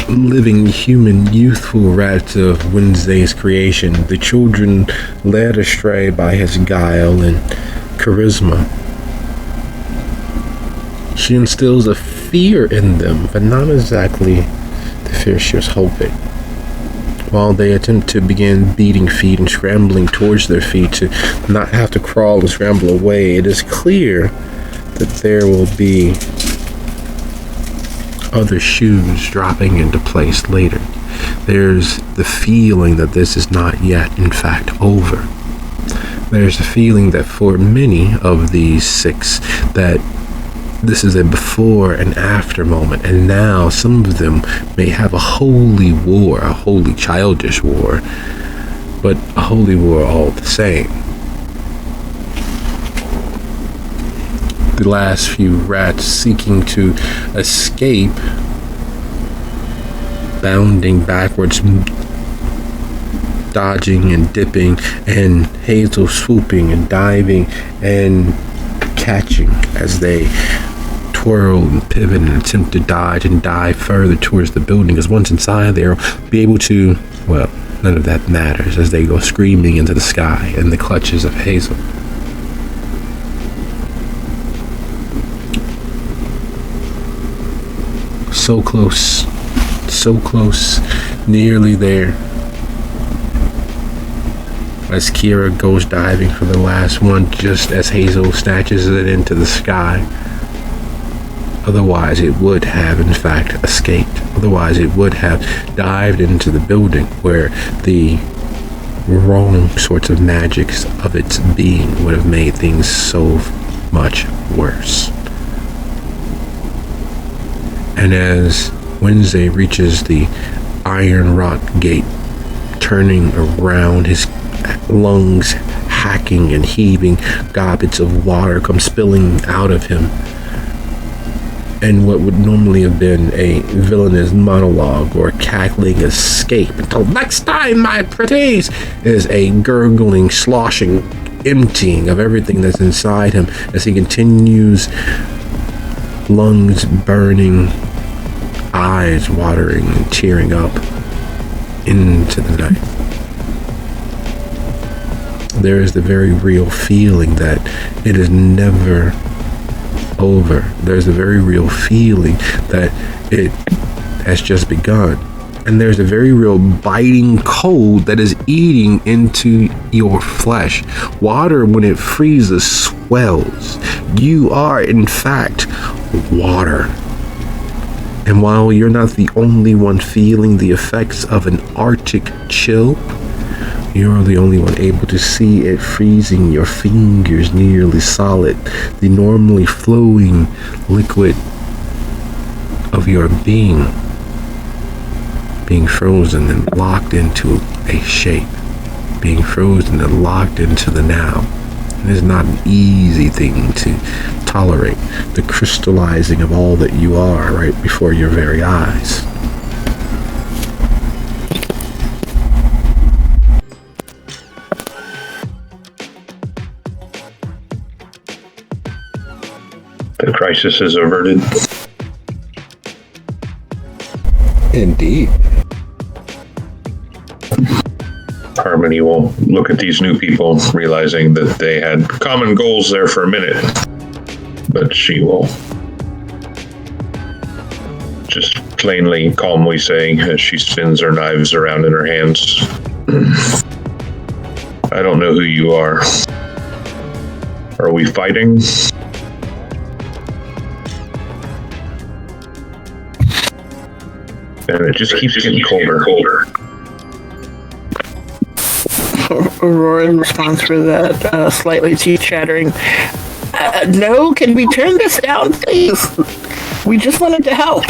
living human youthful rats of Wednesday's creation, the children led astray by his guile and charisma. She instills a fear in them, but not exactly the fear she was hoping. While they attempt to begin beating feet and scrambling towards their feet to not have to crawl and scramble away, it is clear that there will be other shoes dropping into place later. There's the feeling that this is not yet, in fact, over. There's the feeling that for many of these 6, that this is a before and after moment, and now some of them may have a holy war, a holy childish war, but a holy war all the same. The last few rats seeking to escape, bounding backwards, dodging and dipping, and Hazel swooping and diving and catching as they twirl and pivot and attempt to dodge and dive further towards the building, because once inside they'll be able to, well, none of that matters as they go screaming into the sky in the clutches of Hazel. So close, nearly there. As Kira goes diving for the last one, just as Hazel snatches it into the sky. Otherwise, it would have, in fact, escaped. Otherwise, it would have dived into the building where the wrong sorts of magics of its being would have made things so much worse. And as Wednesday reaches the iron wrought gate, turning around, his lungs hacking and heaving, gobbets of water come spilling out of him. And what would normally have been a villainous monologue or cackling escape until next time, my pretties, is a gurgling, sloshing, emptying of everything that's inside him as he continues, lungs burning, eyes watering and tearing up into the night. There is the very real feeling that it is never over. There's a very real feeling that it has just begun. And there's a very real biting cold that is eating into your flesh. Water, when it freezes, swells. You are, in fact, water. And while you're not the only one feeling the effects of an Arctic chill, you're the only one able to see it freezing your fingers nearly solid, the normally flowing liquid of your being being frozen and locked into a shape, being frozen and locked into the now. It is not an easy thing to tolerate, the crystallizing of all that you are right before your very eyes. The crisis is averted. Indeed. Harmony will look at these new people, realizing that they had common goals there for a minute. But she will just plainly, calmly say, as she spins her knives around in her hands, I don't know who you are. Are we fighting? And it just keeps getting colder. Aurora, in response for that, slightly teeth chattering, no, can we turn this down, please? We just wanted to help.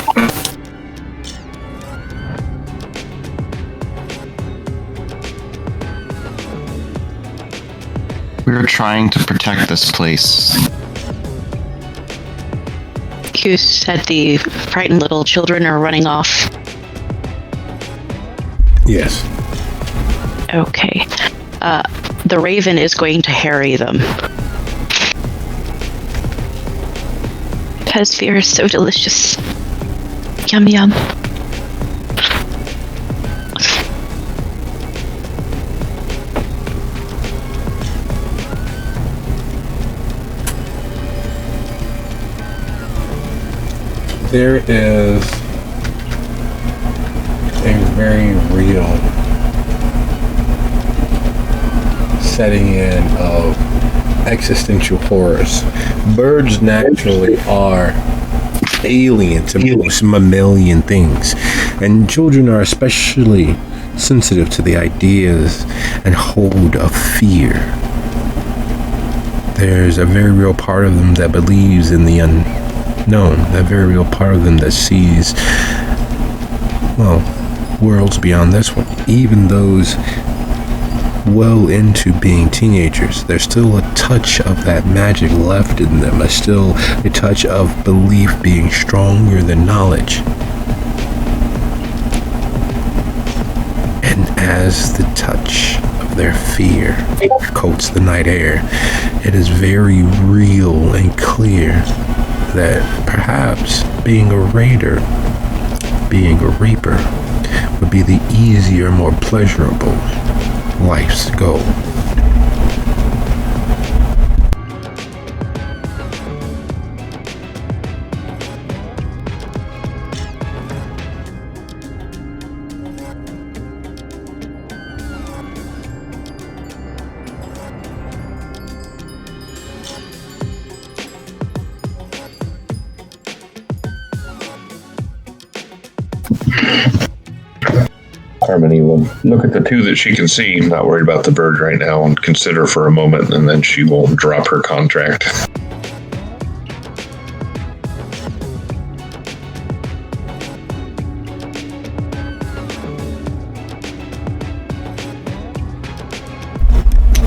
We're trying to protect this place. You said the frightened little children are running off. Yes. Okay. The Raven is going to harry them. Because fear is so delicious. Yum yum. There is a very real setting in of existential horrors. Birds naturally are alien to most mammalian things, and children are especially sensitive to the ideas and hold of fear. There's a very real part of them that believes in the unknown, that very real part of them that sees, well, worlds beyond this one. Even those well into being teenagers, there's still a touch of that magic left in them. There's still a touch of belief being stronger than knowledge. And as the touch of their fear coats the night air, it is very real and clear that perhaps being a raider, being a reaper, would be the easier, more pleasurable life's goal. Harmony will look at the two that she can see, not worried about the bird right now, and consider for a moment, and then she will drop her contract.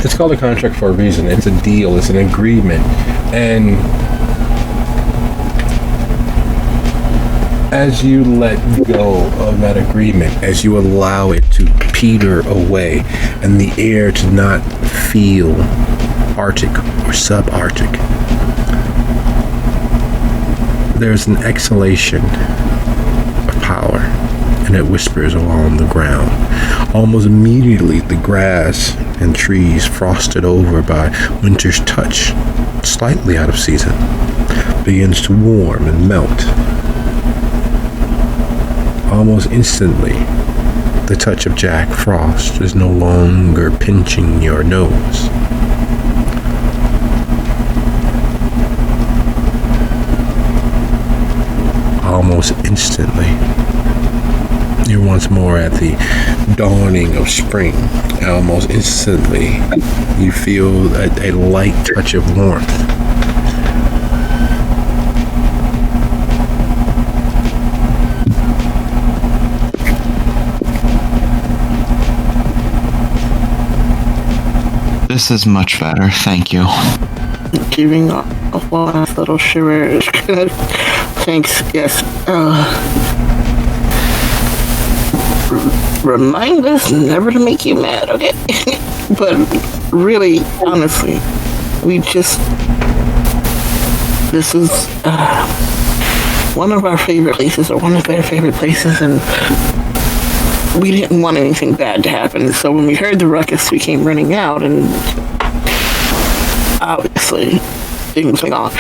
It's called a contract for a reason. It's a deal, it's an agreement. And as you let go of that agreement, as you allow it to peter away and the air to not feel Arctic or subarctic, there's an exhalation of power, and it whispers along the ground. Almost immediately, the grass and trees, frosted over by winter's touch, slightly out of season, begins to warm and melt. Almost instantly, the touch of Jack Frost is no longer pinching your nose. Almost instantly, you're once more at the dawning of spring. Almost instantly, you feel a light touch of warmth. This is much better, thank you. Giving off one last little shiver. Thanks, yes. Remind us never to make you mad, okay? But really, honestly, this is one of our favorite places, or one of their favorite places, and we didn't want anything bad to happen. So when we heard the ruckus, we came running out, and obviously, things went on.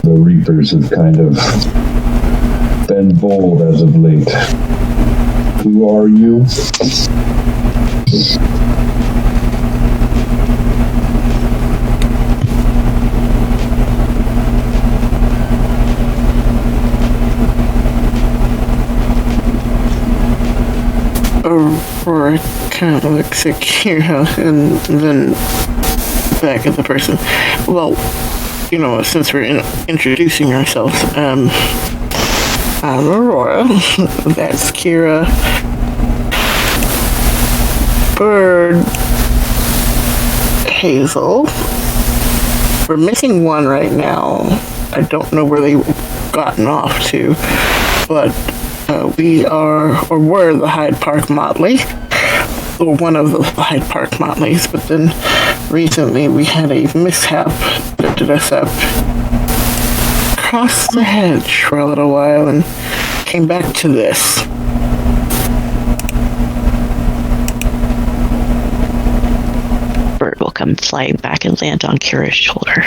The Reapers have kind of been bold as of late. Who are you? Aurora kind of looks at Kira and then back at the person. Well, you know, since we're introducing ourselves, I'm Aurora. That's Kira. Bird. Hazel. We're missing one right now. I don't know where they've gotten off to, but we are, or were, the Hyde Park Motley, or one of the Hyde Park Motleys, but then recently we had a mishap that did us up across the hedge for a little while and came back to this. Bird will come flying back and land on Kira's shoulder.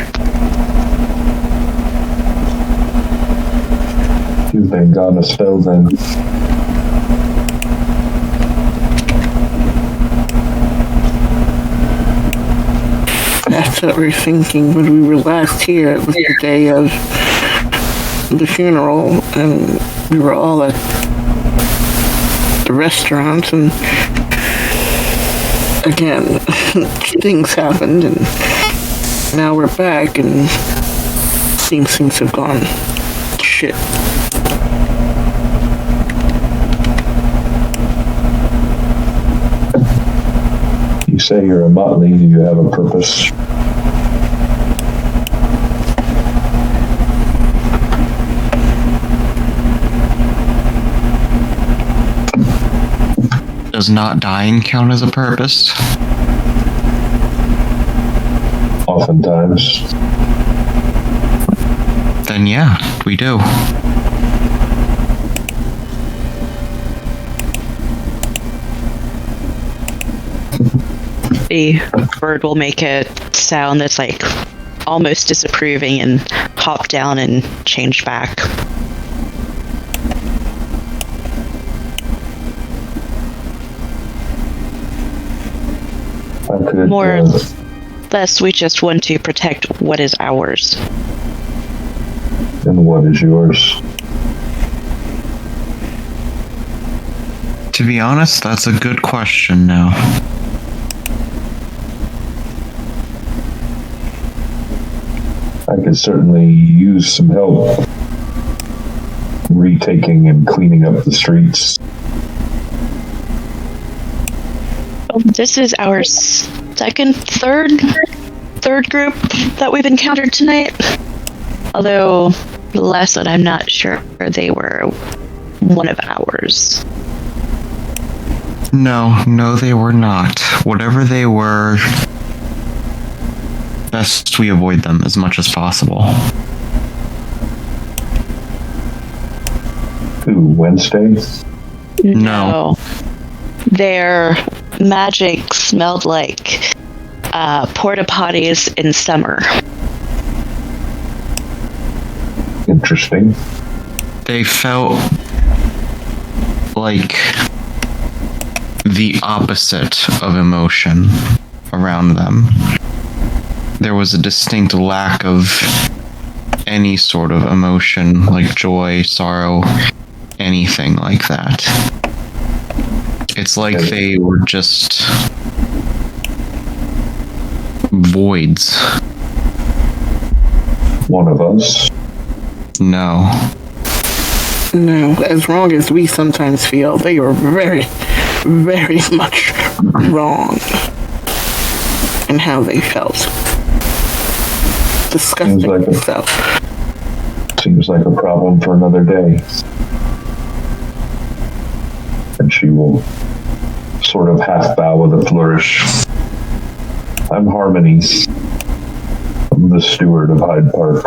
You've been gone a spell then. That's what we were thinking when we were last here. It was the day of the funeral, and we were all at the restaurant, and again, things happened, and now we're back, and seems things have gone shit. You say you're a motley. Do you have a purpose? Does not dying count as a purpose? Oftentimes. Then yeah, we do. The bird will make a sound that's like almost disapproving and hop down and change back. I could. More or less, we just want to protect what is ours. And what is yours? To be honest, that's a good question now. I could certainly use some help retaking and cleaning up the streets. This is our third group that we've encountered tonight. Although, last that I'm not sure they were one of ours. No, they were not. Whatever they were, best we avoid them as much as possible. Ooh, Wednesday? No. Their magic smelled like porta potties in summer. Interesting. They felt like the opposite of emotion around them. There was a distinct lack of any sort of emotion, like joy, sorrow, anything like that. It's like they were just voids. One of us? No. No, as wrong as we sometimes feel, they are very, very much wrong in how they felt. Disgusting stuff. Seems like a problem for another day. And she will sort of half bow with a flourish. I'm Harmony. I'm the steward of Hyde Park.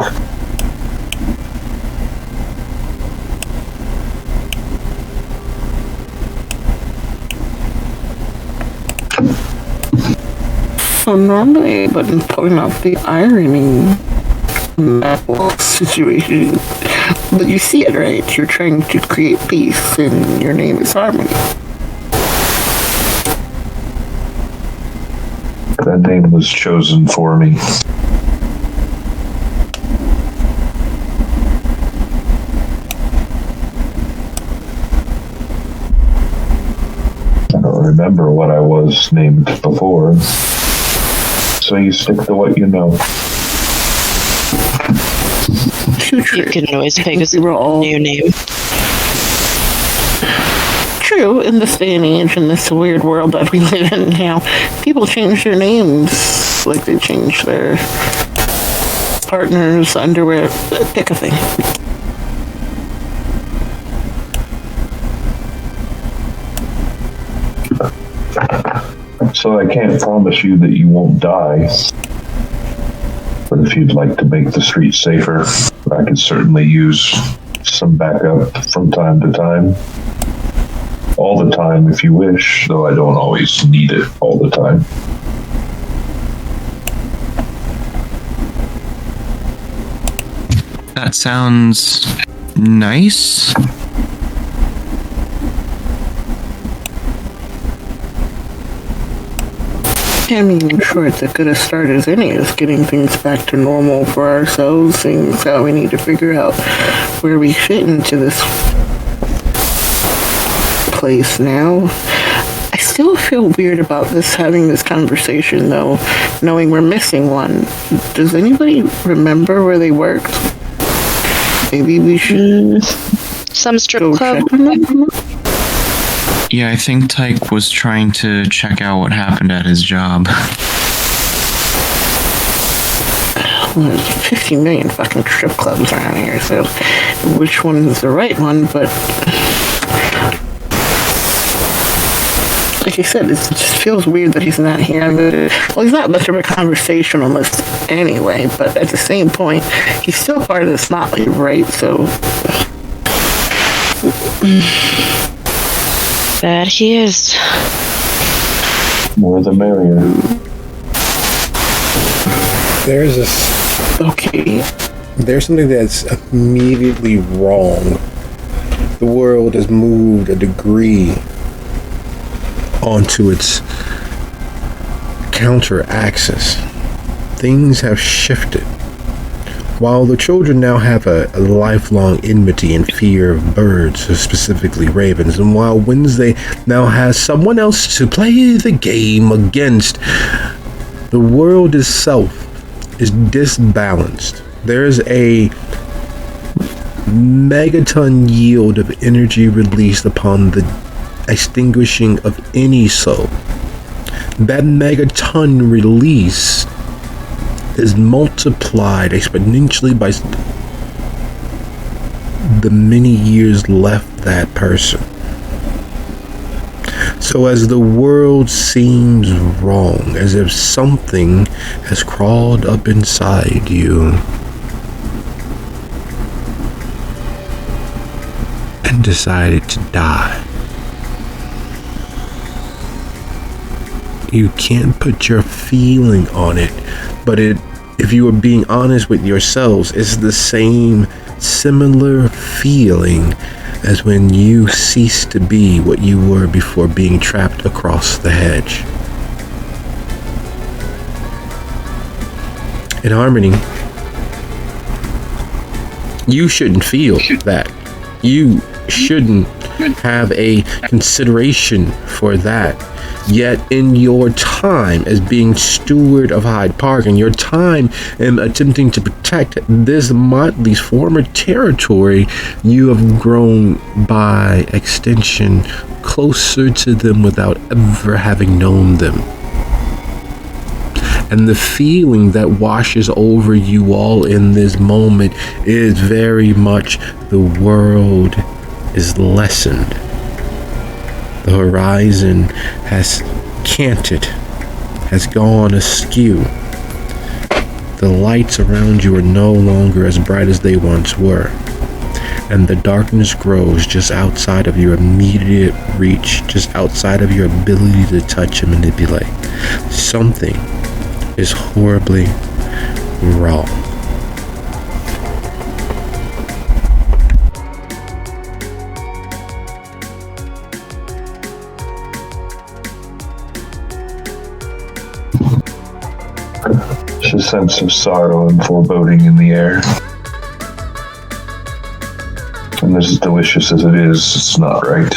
So normally I wouldn't point out the irony in that whole situation. But you see it, right? You're trying to create peace, and your name is Harmony. That name was chosen for me. I don't remember what I was named before. So you stick to what you know. True. You can always pick We were all a new name. true in this day and age, in this weird world that we live in now. People change their names like they change their partner's underwear. Pick a thing. So I can't promise you that you won't die. But if you'd like to make the streets safer, I could certainly use some backup from time to time. All the time if you wish, though I don't always need it all the time. That sounds nice. I mean, I'm sure it's a good a start as any as getting things back to normal for ourselves, seeing as how we need to figure out where we fit into this place now. I still feel weird about having this conversation, though, knowing we're missing one. Does anybody remember where they worked? Maybe we should Some strip go club. check on them. Yeah, I think Tyke was trying to check out what happened at his job. Well, there's 50 million fucking strip clubs around here, so which one is the right one? But like I said, it just feels weird that he's not here. Well, he's not much of a conversationalist anyway, but at the same point, he's still part of this motley, right? So That he is. More the merrier. okay. There's something that's immediately wrong. The world has moved a degree onto its counter axis. Things have shifted. While the children now have a lifelong enmity and fear of birds, specifically ravens, and while Wednesday now has someone else to play the game against, the world itself is disbalanced. There's a megaton yield of energy released upon the extinguishing of any soul. That megaton release is multiplied exponentially by the many years left that person. So as the world seems wrong, as if something has crawled up inside you and decided to die. You can't put your feeling on it, but if you are being honest with yourselves, it's the same similar feeling as when you cease to be what you were before being trapped across the hedge. In Harmony, you shouldn't feel that. You shouldn't have a consideration for that. Yet in your time as being steward of Hyde Park and your time in attempting to protect this motley's former territory, you have grown by extension closer to them without ever having known them. And the feeling that washes over you all in this moment is very much the world is lessened. The horizon has canted, has gone askew. The lights around you are no longer as bright as they once were. And the darkness grows just outside of your immediate reach, just outside of your ability to touch and manipulate. Something is horribly wrong. There's a sense of sorrow and foreboding in the air. And as delicious as it is, it's not right.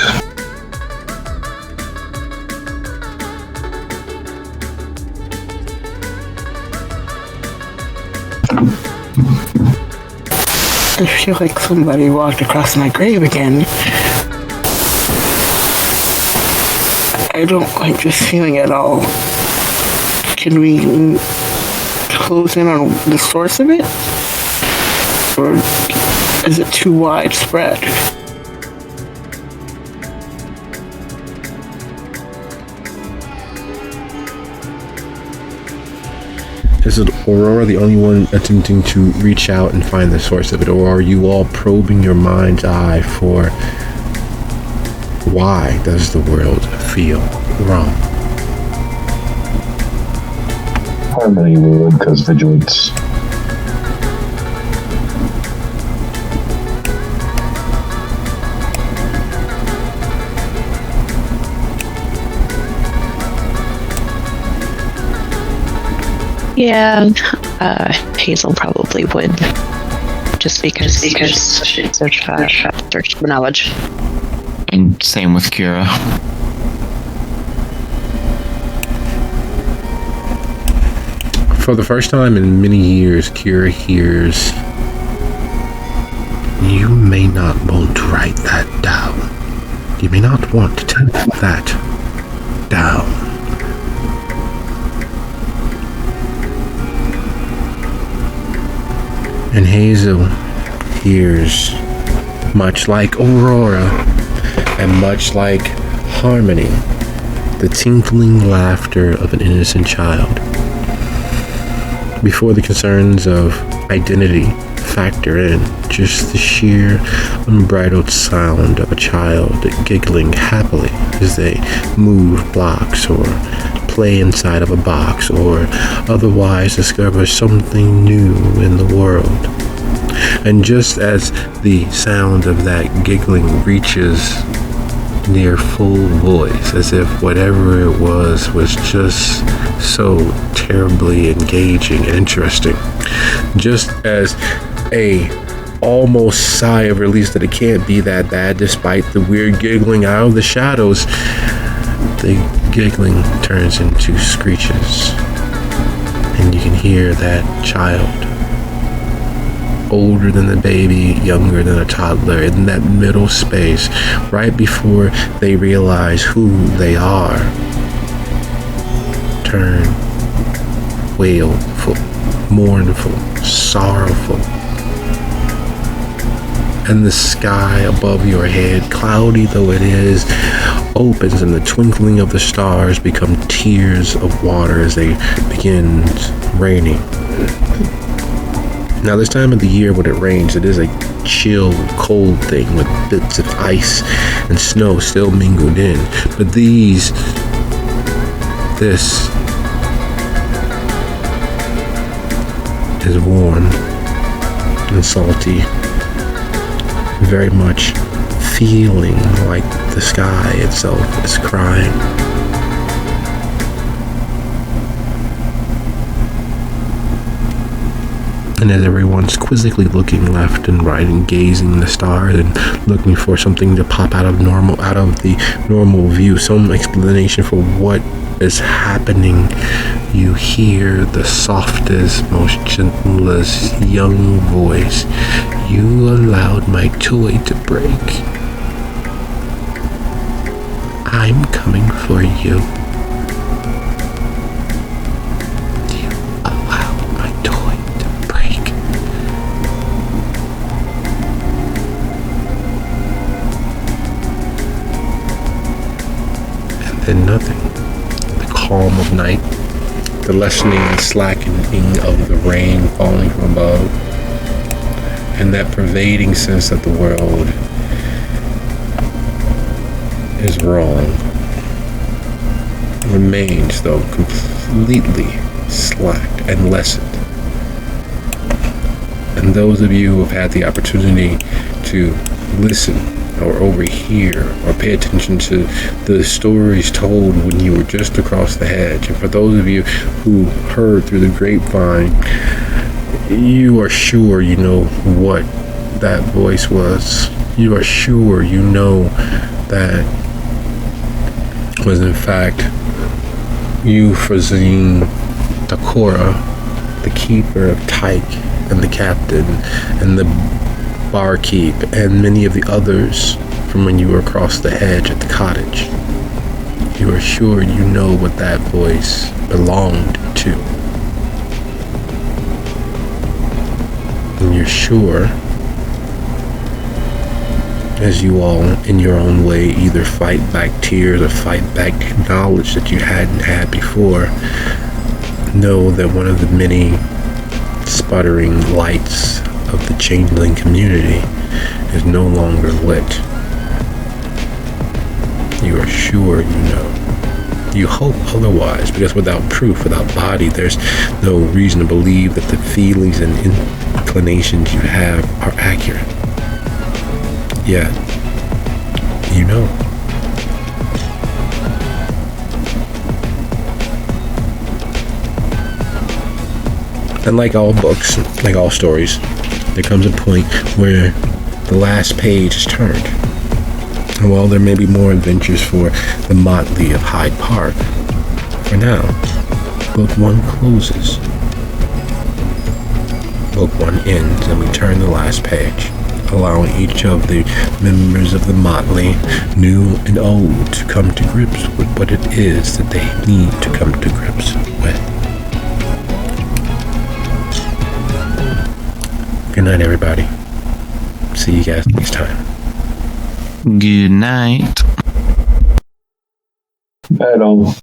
I feel like somebody walked across my grave again. I don't like this feeling at all. Can we close in on the source of it? Or is it too widespread? Is it Aurora the only one attempting to reach out and find the source of it, or are you all probing your mind's eye for why does the world feel wrong? Harmony would, because vigilance. Yeah, Hazel probably would, just because search for knowledge. And same with Kira. For the first time in many years, Kira hears, "You may not want to write that down. You may not want to take that down." And Hazel hears, much like Aurora and much like Harmony, the tinkling laughter of an innocent child. Before the concerns of identity factor in, just the sheer unbridled sound of a child giggling happily as they move blocks or play inside of a box or otherwise discover something new in the world. And just as the sound of that giggling reaches near full voice, as if whatever it was just so terribly engaging and interesting, just as a almost sigh of release that it can't be that bad despite the weird giggling out of the shadows, the giggling turns into screeches, and you can hear that child, older than the baby, younger than a toddler, in that middle space, right before they realize who they are, turn wailful, mournful, sorrowful. And the sky above your head, cloudy though it is, opens, and the twinkling of the stars become tears of water as they begin raining. Now, this time of the year when it rains, it is a chill, cold thing with bits of ice and snow still mingled in. But this is warm and salty, very much feeling like the sky itself is crying. And as everyone's quizzically looking left and right and gazing the stars and looking for something to pop out of the normal view, some explanation for what is happening, you hear the softest, most gentlest young voice. "You allowed my toy to break. I'm coming for you. You allowed my toy to break." And then nothing. The calm of night, the lessening and slackening of the rain falling from above, and that pervading sense that the world is wrong remains, though completely slacked and lessened. And those of you who have had the opportunity to listen or overhear or pay attention to the stories told when you were just across the hedge, and for those of you who heard through the grapevine, you are sure you know what that voice was. You are sure you know that was in fact Euphrazine Takora, the keeper of Tyke, and the captain, and the barkeep, and many of the others from when you were across the hedge at the cottage. You are sure you know what that voice belonged to. And you're sure, as you all, in your own way, either fight back tears or fight back knowledge that you hadn't had before, know that one of the many sputtering lights of the changeling community is no longer lit. You are sure you know. You hope otherwise, because without proof, without body, there's no reason to believe that the feelings and inclinations you have are accurate. Yet, you know. And like all books, like all stories, there comes a point where the last page is turned. And while there may be more adventures for the motley of Hyde Park, for now, Book 1 closes. Book 1 ends, and we turn the last page, allowing each of the members of the motley, new and old, to come to grips with what it is that they need to come to grips with. Good night, everybody. See you guys next time. Good night. I don't.